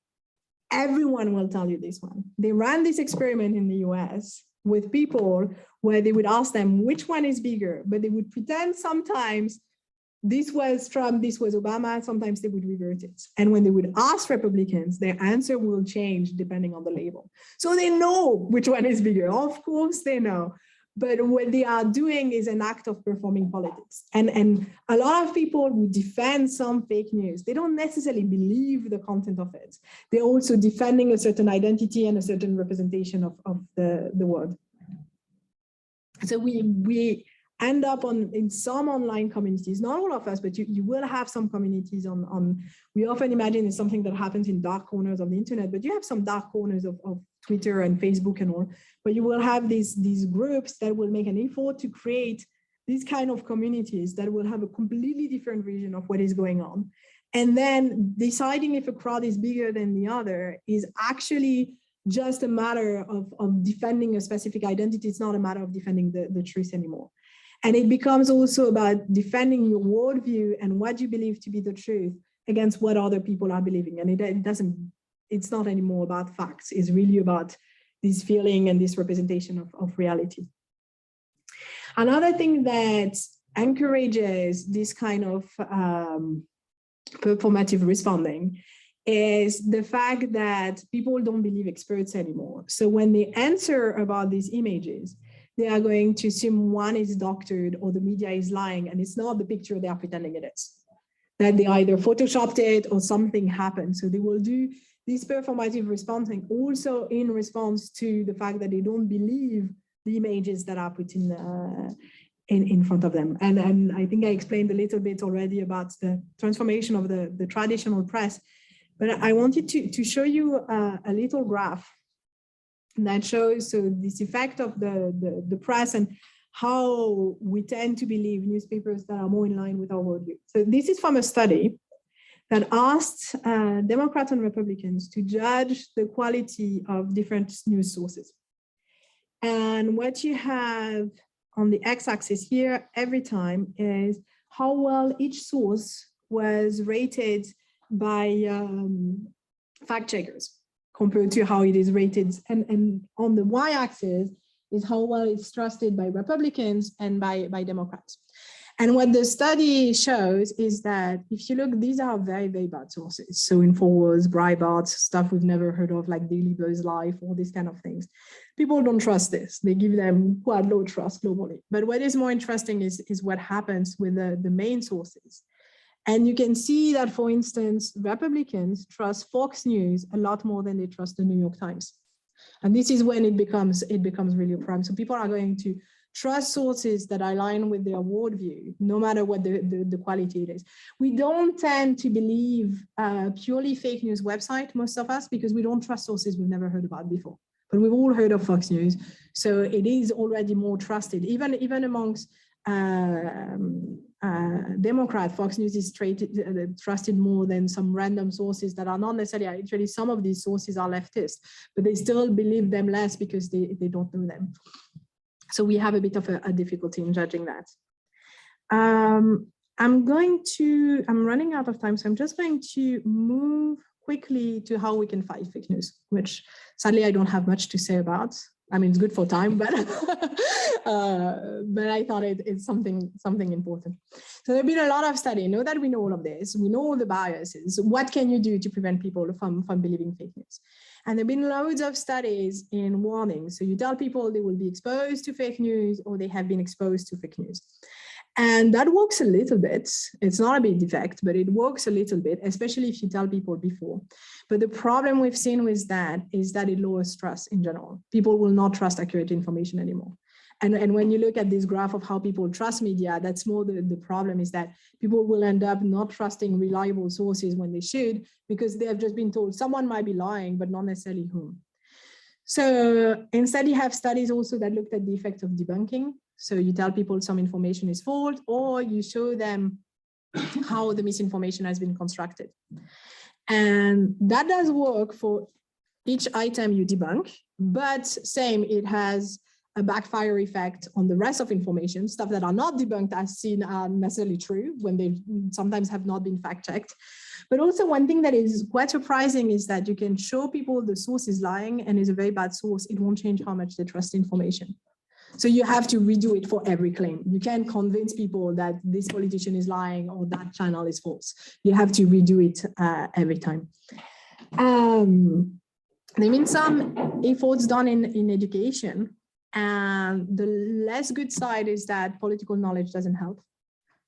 everyone will tell you this one. They ran this experiment in the US with people where they would ask them which one is bigger, but they would pretend sometimes this was Trump, this was Obama, sometimes they would revert it. And when they would ask Republicans, their answer will change depending on the label. So they know which one is bigger. Of course they know. But what they are doing is an act of performing politics. And a lot of people who defend some fake news, they don't necessarily believe the content of it. They're also defending a certain identity and a certain representation of the world. So we end up in some online communities, not all of us, but you will have some communities on we often imagine it's something that happens in dark corners of the internet, but you have some dark corners of Twitter and Facebook and all, but you will have these groups that will make an effort to create these kind of communities that will have a completely different vision of what is going on. And then deciding if a crowd is bigger than the other is actually just a matter of defending a specific identity. It's not a matter of defending the truth anymore. And it becomes also about defending your worldview and what you believe to be the truth against what other people are believing. And it's not anymore about facts. It's really about this feeling and this representation of reality. Another thing that encourages this kind of performative responding is the fact that people don't believe experts anymore. So when they answer about these images, they are going to assume one is doctored or the media is lying, and it's not the picture they are pretending it is. That they either photoshopped it or something happened. So they will do this performative responding also in response to the fact that they don't believe the images that are put in front of them. And I think I explained a little bit already about the transformation of the traditional press, but I wanted to show you a little graph that shows this effect of the press and how we tend to believe newspapers that are more in line with our worldview. So this is from a study that asked Democrats and Republicans to judge the quality of different news sources. And what you have on the x-axis here every time is how well each source was rated by fact checkers compared to how it is rated. And on the y-axis is how well it's trusted by Republicans and by Democrats. And what the study shows is that if you look, these are very, very bad sources. So InfoWars, Breitbart, stuff we've never heard of, like Daily Buzz Life, all these kind of things. People don't trust this. They give them quite low trust globally. But what is more interesting is what happens with the main sources. And you can see that, for instance, Republicans trust Fox News a lot more than they trust the New York Times. And this is when it becomes really a problem. So people are going to trust sources that align with their worldview, no matter what the quality it is. We don't tend to believe purely fake news website, most of us, because we don't trust sources we've never heard about before. But we've all heard of Fox News, so it is already more trusted. Even amongst Democrat, Fox News is trusted more than some random sources that are not necessarily, actually some of these sources are leftist, but they still believe them less because they don't know them. So we have a bit of a difficulty in judging that. I'm running out of time, so I'm just going to move quickly to how we can fight fake news, which sadly I don't have much to say about. I mean, it's good for time, but but I thought it's something important. So there've been a lot of study. Now that we know all of this, we know all the biases. What can you do to prevent people from believing fake news? And there've been loads of studies in warnings. So you tell people they will be exposed to fake news or they have been exposed to fake news. And that works a little bit. It's not a big effect, but it works a little bit, especially if you tell people before. But the problem we've seen with that is that it lowers trust in general. People will not trust accurate information anymore. And when you look at this graph of how people trust media, that's more the problem is that people will end up not trusting reliable sources when they should, because they have just been told someone might be lying, but not necessarily whom. So instead, you have studies also that looked at the effect of debunking. So you tell people some information is false, or you show them how the misinformation has been constructed. And that does work for each item you debunk, but same, it has a backfire effect on the rest of information, stuff that are not debunked as seen are necessarily true when they sometimes have not been fact-checked. But also one thing that is quite surprising is that you can show people the source is lying and is a very bad source. It won't change how much they trust information. So you have to redo it for every claim. You can't convince people that this politician is lying or that channel is false. You have to redo it every time. There have been some efforts done in education. And the less good side is that political knowledge doesn't help.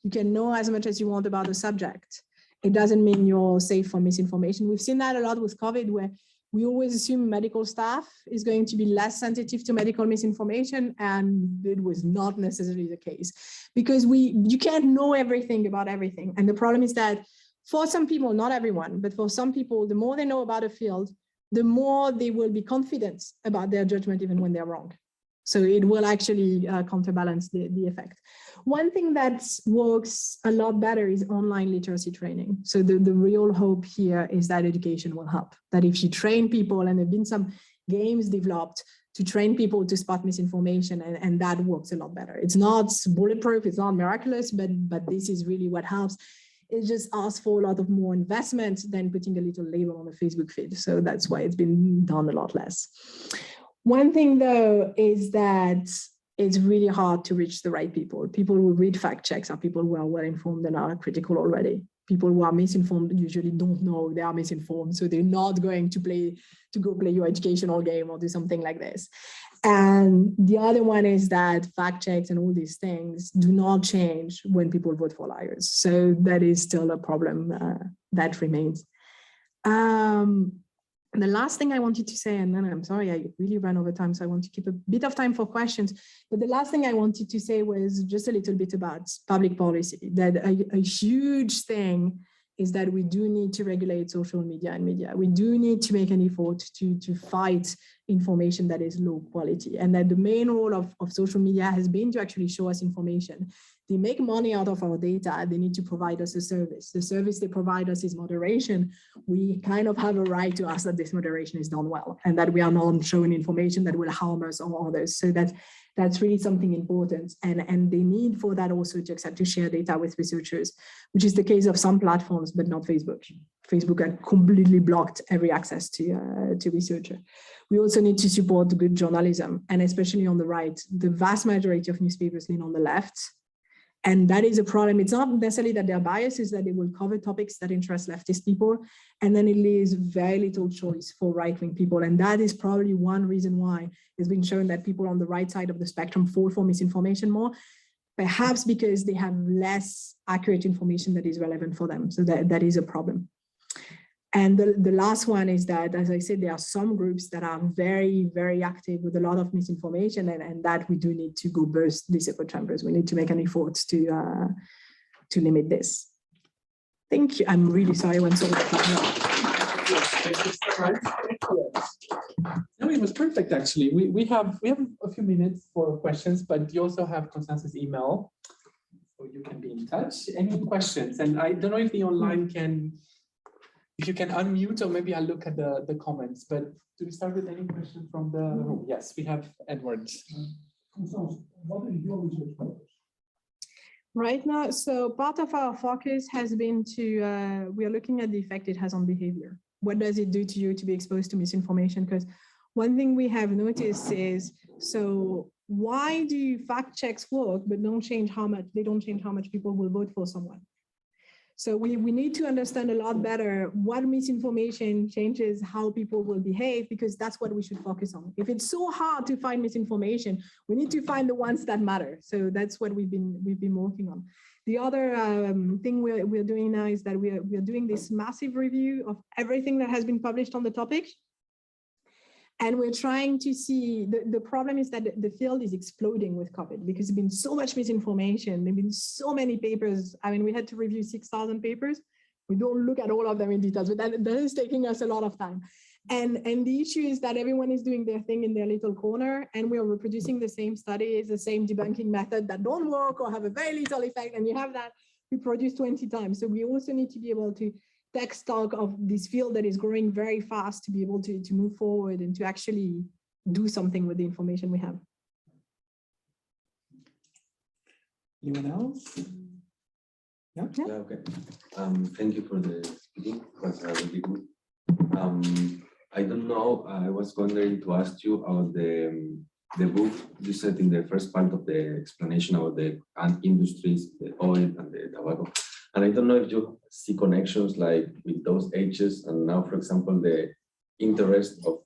You can know as much as you want about the subject. It doesn't mean you're safe from misinformation. We've seen that a lot with COVID, where we always assume medical staff is going to be less sensitive to medical misinformation, and it was not necessarily the case, because you can't know everything about everything. And the problem is that for some people, not everyone, but for some people, the more they know about a field, the more they will be confident about their judgment, even when they're wrong. So it will actually counterbalance the effect. One thing that works a lot better is online literacy training. So the real hope here is that education will help. That if you train people, and there have been some games developed to train people to spot misinformation, and that works a lot better. It's not bulletproof, it's not miraculous, but this is really what helps. It just asks for a lot of more investment than putting a little label on a Facebook feed. So that's why it's been done a lot less. One thing, though, is that it's really hard to reach the right people. People who read fact checks are people who are well informed and are critical already. People who are misinformed usually don't know they are misinformed, so they're not going to go play your educational game or do something like this. And the other one is that fact checks and all these things do not change when people vote for liars. So that is still a problem that remains. The last thing I wanted to say, and then I'm sorry, I really ran over time, so I want to keep a bit of time for questions. But the last thing I wanted to say was just a little bit about public policy, that a huge thing is that we do need to regulate social media and media. We do need to make an effort to fight information that is low quality, and that the main role of social media has been to actually show us information. They make money out of our data. They need to provide us a service. The service they provide us is moderation. We kind of have a right to ask that this moderation is done well, and that we are not showing information that will harm us or others. So that's really something important. And they need for that also to accept to share data with researchers, which is the case of some platforms, but not Facebook. Facebook had completely blocked every access to researcher. We also need to support good journalism, and especially on the right. The vast majority of newspapers lean on the left. And that is a problem. It's not necessarily that they're biased, it's that they will cover topics that interest leftist people. And then it leaves very little choice for right-wing people. And that is probably one reason why it's been shown that people on the right side of the spectrum fall for misinformation more, perhaps because they have less accurate information that is relevant for them. So that is a problem. And the last one is that, as I said, there are some groups that are very, very active with a lot of misinformation, and that we do need to go burst these echo chambers. We need to make an effort to limit this. Thank you. I'm really sorry I went so long. No, it was perfect, actually. We have a few minutes for questions, but you also have Constance's email, so you can be in touch. Any questions? And I don't know if the online can... If you can unmute, or maybe I'll look at the comments, but do we start with any question from the room? Yes, we have Edward. What is your research focus? Right now, so part of our focus has been to, we are looking at the effect it has on behavior. What does it do to you to be exposed to misinformation? Because one thing we have noticed is, so why do fact checks work, but they don't change how much people will vote for someone? So we need to understand a lot better what misinformation changes how people will behave, because that's what we should focus on. If it's so hard to find misinformation, we need to find the ones that matter. So that's what we've been working on. The other thing we're doing now is that we're doing this massive review of everything that has been published on the topic. And we're trying to see, the problem is that the field is exploding with COVID because there's been so much misinformation. There've been so many papers. I mean, we had to review 6,000 papers. We don't look at all of them in details, but that is taking us a lot of time. And the issue is that everyone is doing their thing in their little corner, and we're reproducing the same studies, the same debunking method that don't work or have a very little effect, and you have that reproduced 20 times. So we also need to be able to take stock of this field that is growing very fast to be able to move forward and to actually do something with the information we have. Anyone else? Yeah? Yeah, okay. Thank you for the speaking. It was really good. I don't know, I was wondering to ask you about the book you said in the first part of the explanation about the industries, the oil and the tobacco. And I don't know if you see connections like with those ages and now, for example, the interest of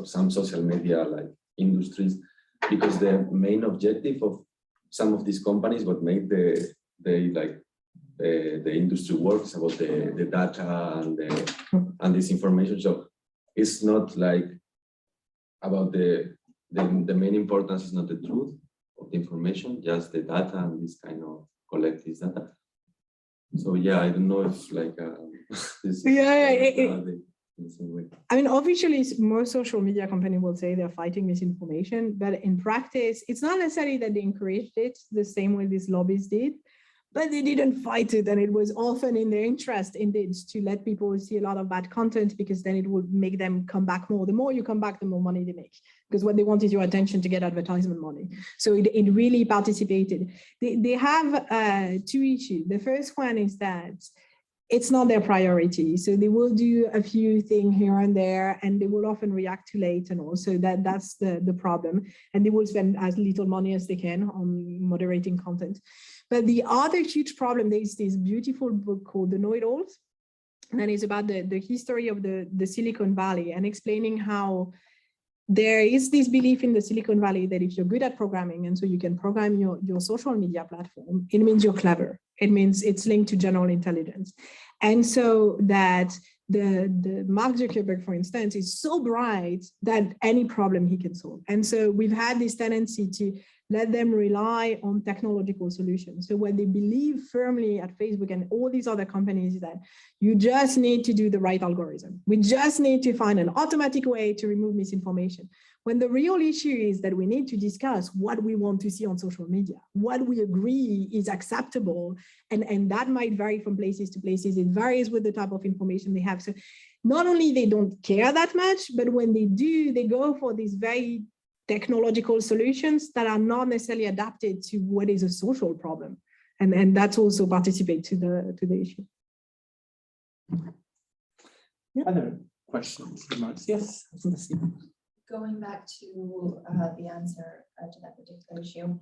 some social media like industries, because the main objective of some of these companies, what made the industry works about the data and this information. So it's not like about the main importance is not the truth of the information, just the data and this kind of collect this data. So yeah, I don't know if like this in some way. I mean, officially, most social media companies will say they're fighting misinformation, but in practice, it's not necessarily that they encouraged it the same way these lobbies did, but they didn't fight it. And it was often in their interest, indeed, to let people see a lot of bad content, because then it would make them come back more. The more you come back, the more money they make, because what they want is your attention to get advertisement money. So it really participated. They have two issues. The first one is that it's not their priority. So they will do a few things here and there, and they will often react too late. And also that's the problem. And they will spend as little money as they can on moderating content. But the other huge problem, there is this beautiful book called The Know-It-Alls, and that is about the history of the Silicon Valley, and explaining how there is this belief in the Silicon Valley that if you're good at programming, and so you can program your social media platform, it means you're clever. It means it's linked to general intelligence. And so that the Mark Zuckerberg, for instance, is so bright that any problem he can solve. And so we've had this tendency to let them rely on technological solutions. So what they believe firmly at Facebook and all these other companies is that you just need to do the right algorithm. We just need to find an automatic way to remove misinformation. When the real issue is that we need to discuss what we want to see on social media, what we agree is acceptable, and that might vary from places to places. It varies with the type of information they have. So not only they don't care that much, but when they do, they go for these very technological solutions that are not necessarily adapted to what is a social problem. And that's also participate to the issue. Yeah. Other questions, remarks? Yes, let's see. Going back to the answer to that particular issue,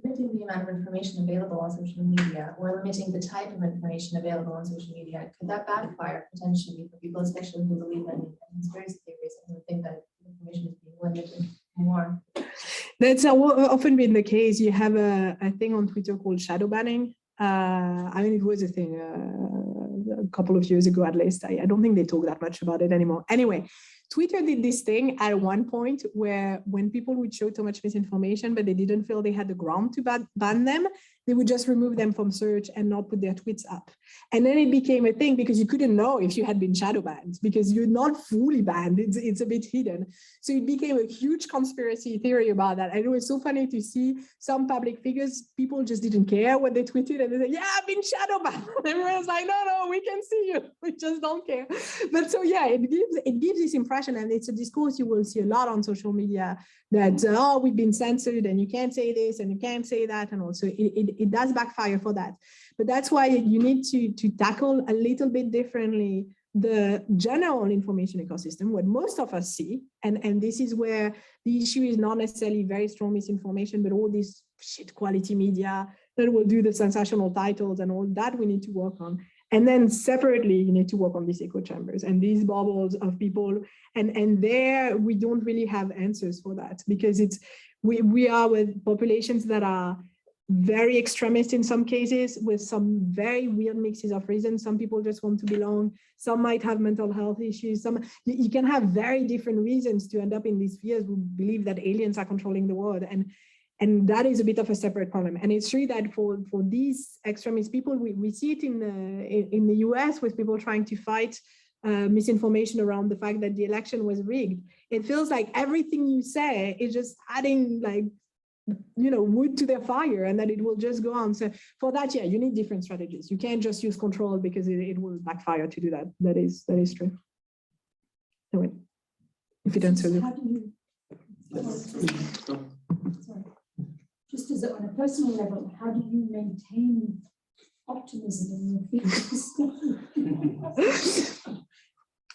limiting the amount of information available on social media or limiting the type of information available on social media, could that backfire potentially for people, especially who believe in conspiracy theories and who think that information is being limited more? That's often been the case. You have a thing on Twitter called Shadowbanning. I mean, it was a thing a couple of years ago at least. I don't think they talk that much about it anymore. Anyway, Twitter did this thing at one point where when people would show too much misinformation, but they didn't feel they had the ground to ban them, they would just remove them from search and not put their tweets up. And then it became a thing because you couldn't know if you had been shadow banned because you're not fully banned. It's a bit hidden. So it became a huge conspiracy theory about that. And it was so funny to see some public figures, people just didn't care what they tweeted. And they said, yeah, I've been shadow banned. Everyone was like, no, we can see you. We just don't care. But so, yeah, it gives this impression, and it's a discourse you will see a lot on social media that, oh, we've been censored and you can't say this and you can't say that. And also it does backfire for that. But that's why you need to tackle a little bit differently the general information ecosystem, what most of us see. And this is where the issue is not necessarily very strong misinformation, but all this shit quality media that will do the sensational titles and all that we need to work on. And then separately, you need to work on these echo chambers and these bubbles of people. And there we don't really have answers for that, because we are with populations that are very extremist in some cases, with some very weird mixes of reasons. Some people just want to belong. Some might have mental health issues. You can have very different reasons to end up in these spheres who believe that aliens are controlling the world. And that is a bit of a separate problem. And it's true that for these extremist people, we see it in the US with people trying to fight misinformation around the fact that the election was rigged. It feels like everything you say is just adding wood to their fire, and that it will just go on. So for that, yeah, you need different strategies. You can't just use control, because it will backfire to do that. That is true. Anyway, if it answers it. How do you, sorry. Just as on a personal level, how do you maintain optimism in your field?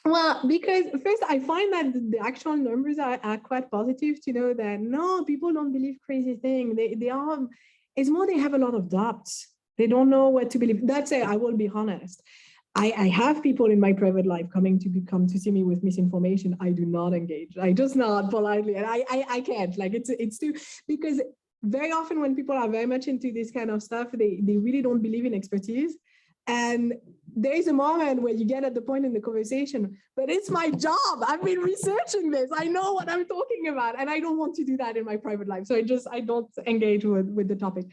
Well, because first I find that the actual numbers are quite positive to know that no, people don't believe crazy things. It's more they have a lot of doubts. They don't know what to believe. That's it. I will be honest. I have people in my private life come to see me with misinformation. I do not engage. I just nod politely, and I can't. It's too, because very often when people are very much into this kind of stuff, they really don't believe in expertise. And there is a moment where you get at the point in the conversation, but it's my job. I've been researching this. I know what I'm talking about, and I don't want to do that in my private life. So I don't engage with the topic.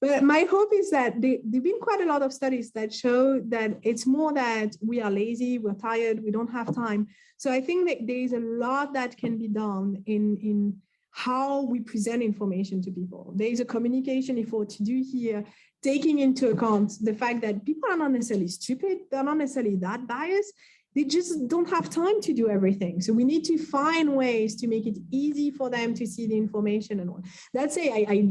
But my hope is that there've been quite a lot of studies that show that it's more that we are lazy, we're tired, we don't have time. So I think that there is a lot that can be done in how we present information to people. There is a communication effort to do here, taking into account the fact that people are not necessarily stupid, they're not necessarily that biased, they just don't have time to do everything. So we need to find ways to make it easy for them to see the information and all. That's I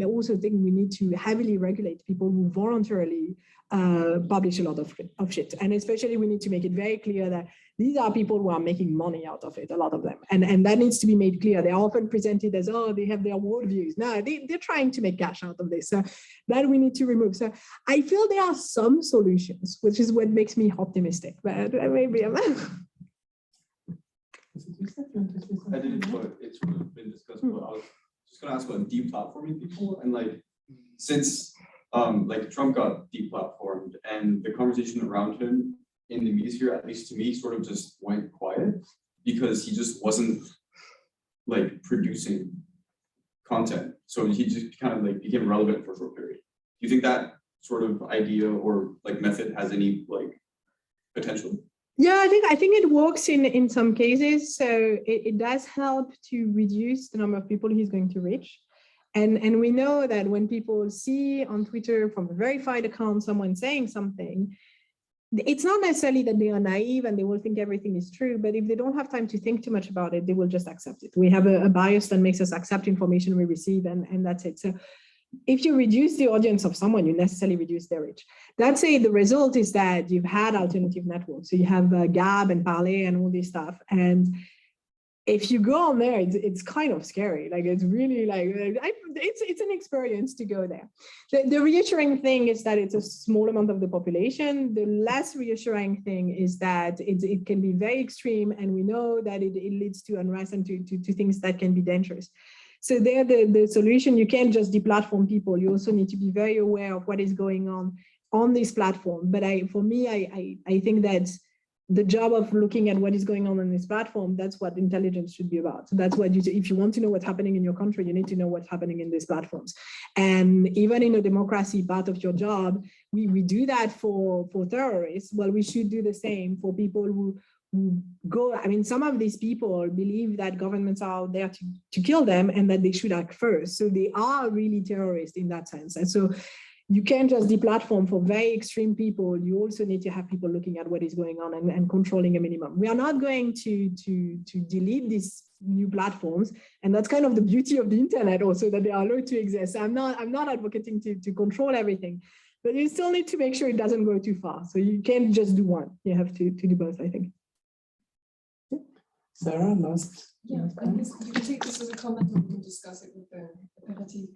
also think we need to heavily regulate people who voluntarily publish a lot of shit. And especially we need to make it very clear that these are people who are making money out of it, a lot of them. And that needs to be made clear. They're often presented as, oh, they have their worldviews. No, they're trying to make cash out of this. So that we need to remove. So I feel there are some solutions, which is what makes me optimistic. But maybe I'm... I didn't, but it's sort of been discussed, but I was just gonna ask about deplatforming people. And since Trump got deplatformed and the conversation around him in the media sphere, at least to me, sort of just went quiet because he just wasn't producing content. So he just kind of became relevant for a short period. Do you think that sort of idea or method has any potential? Yeah, I think it works in some cases. So it does help to reduce the number of people he's going to reach. And we know that when people see on Twitter from a verified account someone saying something, it's not necessarily that they are naive and they will think everything is true, but if they don't have time to think too much about it, they will just accept it. We have a bias that makes us accept information we receive, and that's it. So if you reduce the audience of someone, you necessarily reduce their reach. That's it. The result is that you've had alternative networks. So you have Gab and Parler and all this stuff. And if you go on there, it's kind of scary. It's really it's an experience to go there. The reassuring thing is that it's a small amount of the population. The less reassuring thing is that it can be very extreme, and we know that it leads to unrest and to things that can be dangerous. So there, the solution, you can't just deplatform people. You also need to be very aware of what is going on this platform. But for me, I think that the job of looking at what is going on this platform, that's what intelligence should be about. So that's what if you want to know what's happening in your country, you need to know what's happening in these platforms. And even in a democracy, part of your job, we do that for terrorists. Well, we should do the same for people who go. I mean, some of these people believe that governments are out there to kill them and that they should act first. So they are really terrorists in that sense. And so you can't just deplatform for very extreme people. You also need to have people looking at what is going on and controlling a minimum. We are not going to delete these new platforms, and that's kind of the beauty of the internet also, that they are allowed to exist. I'm not advocating to control everything, but you still need to make sure it doesn't go too far. So you can't just do one. You have to do both, I think. Sarah, last. Yeah, I guess you can take this as a comment, and we can discuss it with the faculty.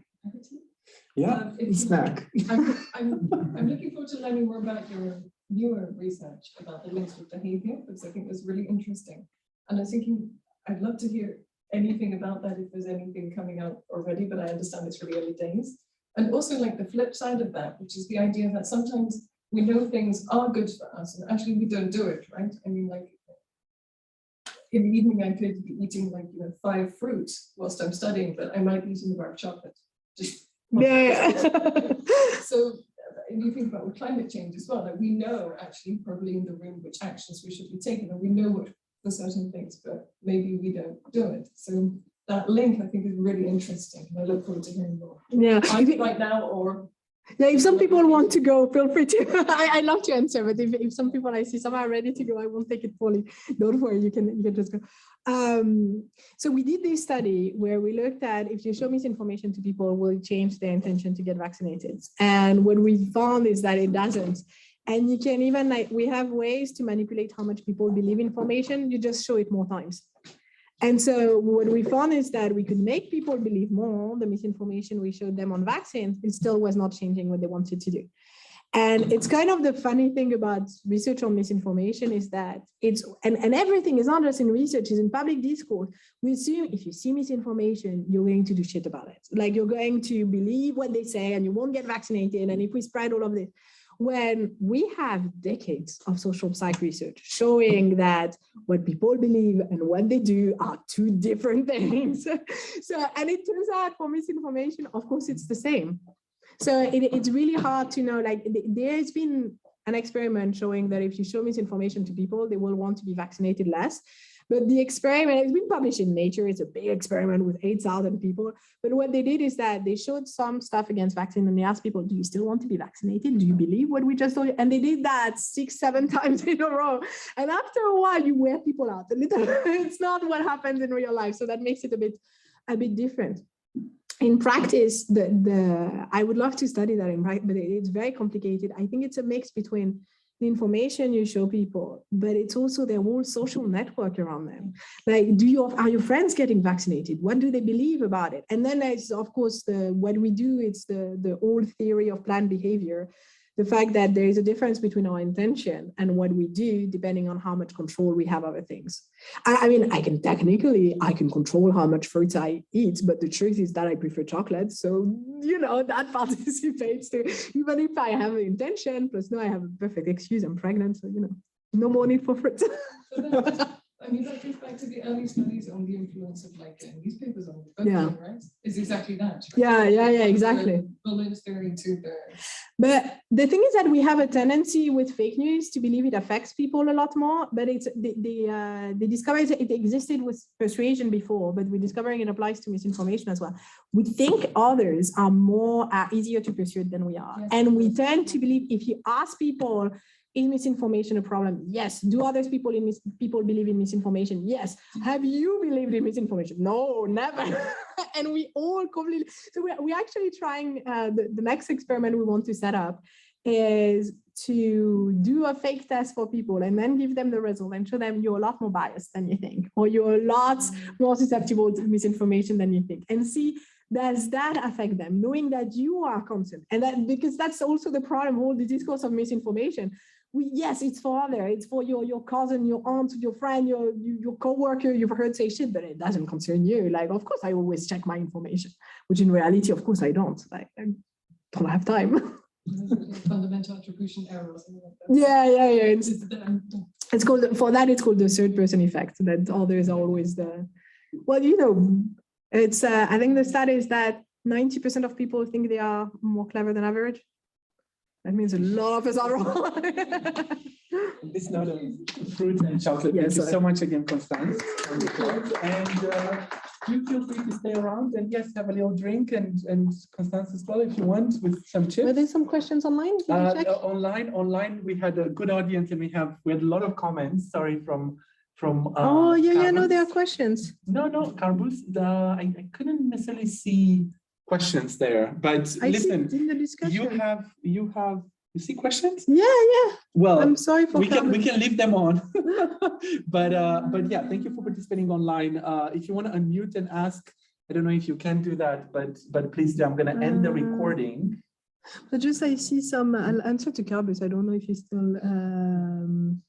Yeah, snack. I'm looking forward to learning more about your newer research about the links with behavior, because I think it's really interesting. And I was thinking, I'd love to hear anything about that if there's anything coming out already, but I understand it's really early days. And also like the flip side of that, which is the idea that sometimes we know things are good for us and actually we don't do it, right? I mean, like in the evening I could be eating like, 5 fruits whilst I'm studying, but I might be eating a bar of chocolate. Just so and you think about with climate change as well, like we know actually probably in the room which actions we should be taking, and we know what for certain things, but maybe we don't do it. So that link I think is really interesting. I look forward to hearing more. Yeah. Either right now or yeah, if some people want to go, feel free to. I love to answer, but if some people I see some are ready to go, I won't take it fully. Don't worry, you can just go. So we did this study where we looked at if you show misinformation to people, will it change their intention to get vaccinated? And what we found is that it doesn't. And you can even, like, we have ways to manipulate how much people believe information. You just show it more times. And so what we found is that we could make people believe more the misinformation we showed them on vaccines. It still was not changing what they wanted to do. And it's kind of the funny thing about research on misinformation is that it's, and everything is not just in research, is in public discourse. We assume if you see misinformation, you're going to do shit about it. Like you're going to believe what they say and you won't get vaccinated. And if we spread all of this, when we have decades of social psych research showing that what people believe and what they do are 2 different things. So, and it turns out for misinformation, of course, it's the same. So it's really hard to know, like there's been an experiment showing that if you show misinformation to people, they will want to be vaccinated less. But the experiment has been published in Nature. It's a big experiment with 8,000 people. But what they did is that they showed some stuff against vaccine and they asked people, do you still want to be vaccinated? Do you believe what we just told you? And they did that 6-7 times in a row. And after a while, you wear people out a little. It's not what happens in real life. So that makes it a bit different. In practice, I would love to study that in practice, but it's very complicated. I think it's a mix between the information you show people, but it's also their whole social network around them. Like, are your friends getting vaccinated? What do they believe about it? And then there's, of course, what we do, it's the old theory of planned behavior. The fact that there is a difference between our intention and what we do, depending on how much control we have over things. I mean, I can control how much fruits I eat, but the truth is that I prefer chocolate. So, that participates too. Even if I have an intention, plus I have a perfect excuse, I'm pregnant, so, no more need for fruits. I mean, that goes back to the early studies on the influence of newspapers on voting, right? It's exactly that. Right? Yeah, exactly. Berlin's theory to the. But the thing is that we have a tendency with fake news to believe it affects people a lot more. But it's they discovered it existed with persuasion before, but we're discovering it applies to misinformation as well. We think others are easier to persuade than we are, yes, and we tend to believe if you ask people, is misinformation a problem? Yes. Do other people believe in misinformation? Yes. Have you believed in misinformation? No, never. And we all completely. So we're actually trying. The next experiment we want to set up is to do a fake test for people and then give them the result and show them you're a lot more biased than you think, or you're a lot more susceptible to misinformation than you think, and see. Does that affect them? Knowing that you are concerned, and that because that's also the problem. All the discourse of misinformation. Yes, it's for others. It's for your cousin, your aunt, your friend, your coworker. You've heard say shit, but it doesn't concern you. Like, of course, I always check my information, which in reality, of course, I don't. Like, I don't have time. Fundamental attribution error or something like that. Yeah. It's called for that. It's called the third person effect. That others are always the. Well, it's. I think the stat is that 90% of people think they are more clever than average. That means a lot of us are wrong. This note of fruit and chocolate. Thank you so much again, Constance. And you feel free to stay around and yes, have a little drink and Constance as well if you want with some chips. Were there some questions online? Did you check? Online we had a good audience and we had a lot of comments. Sorry from. No, there are questions. No, Carbus. I couldn't necessarily see questions there, but listen, in the discussion. You see questions? Yeah. Well, I'm sorry for we can leave them on, but yeah, thank you for participating online. If you want to unmute and ask I don't know if you can do that, but please do. I'm going to end the recording. But just I see some, I'll answer to Carbus. I don't know if he's still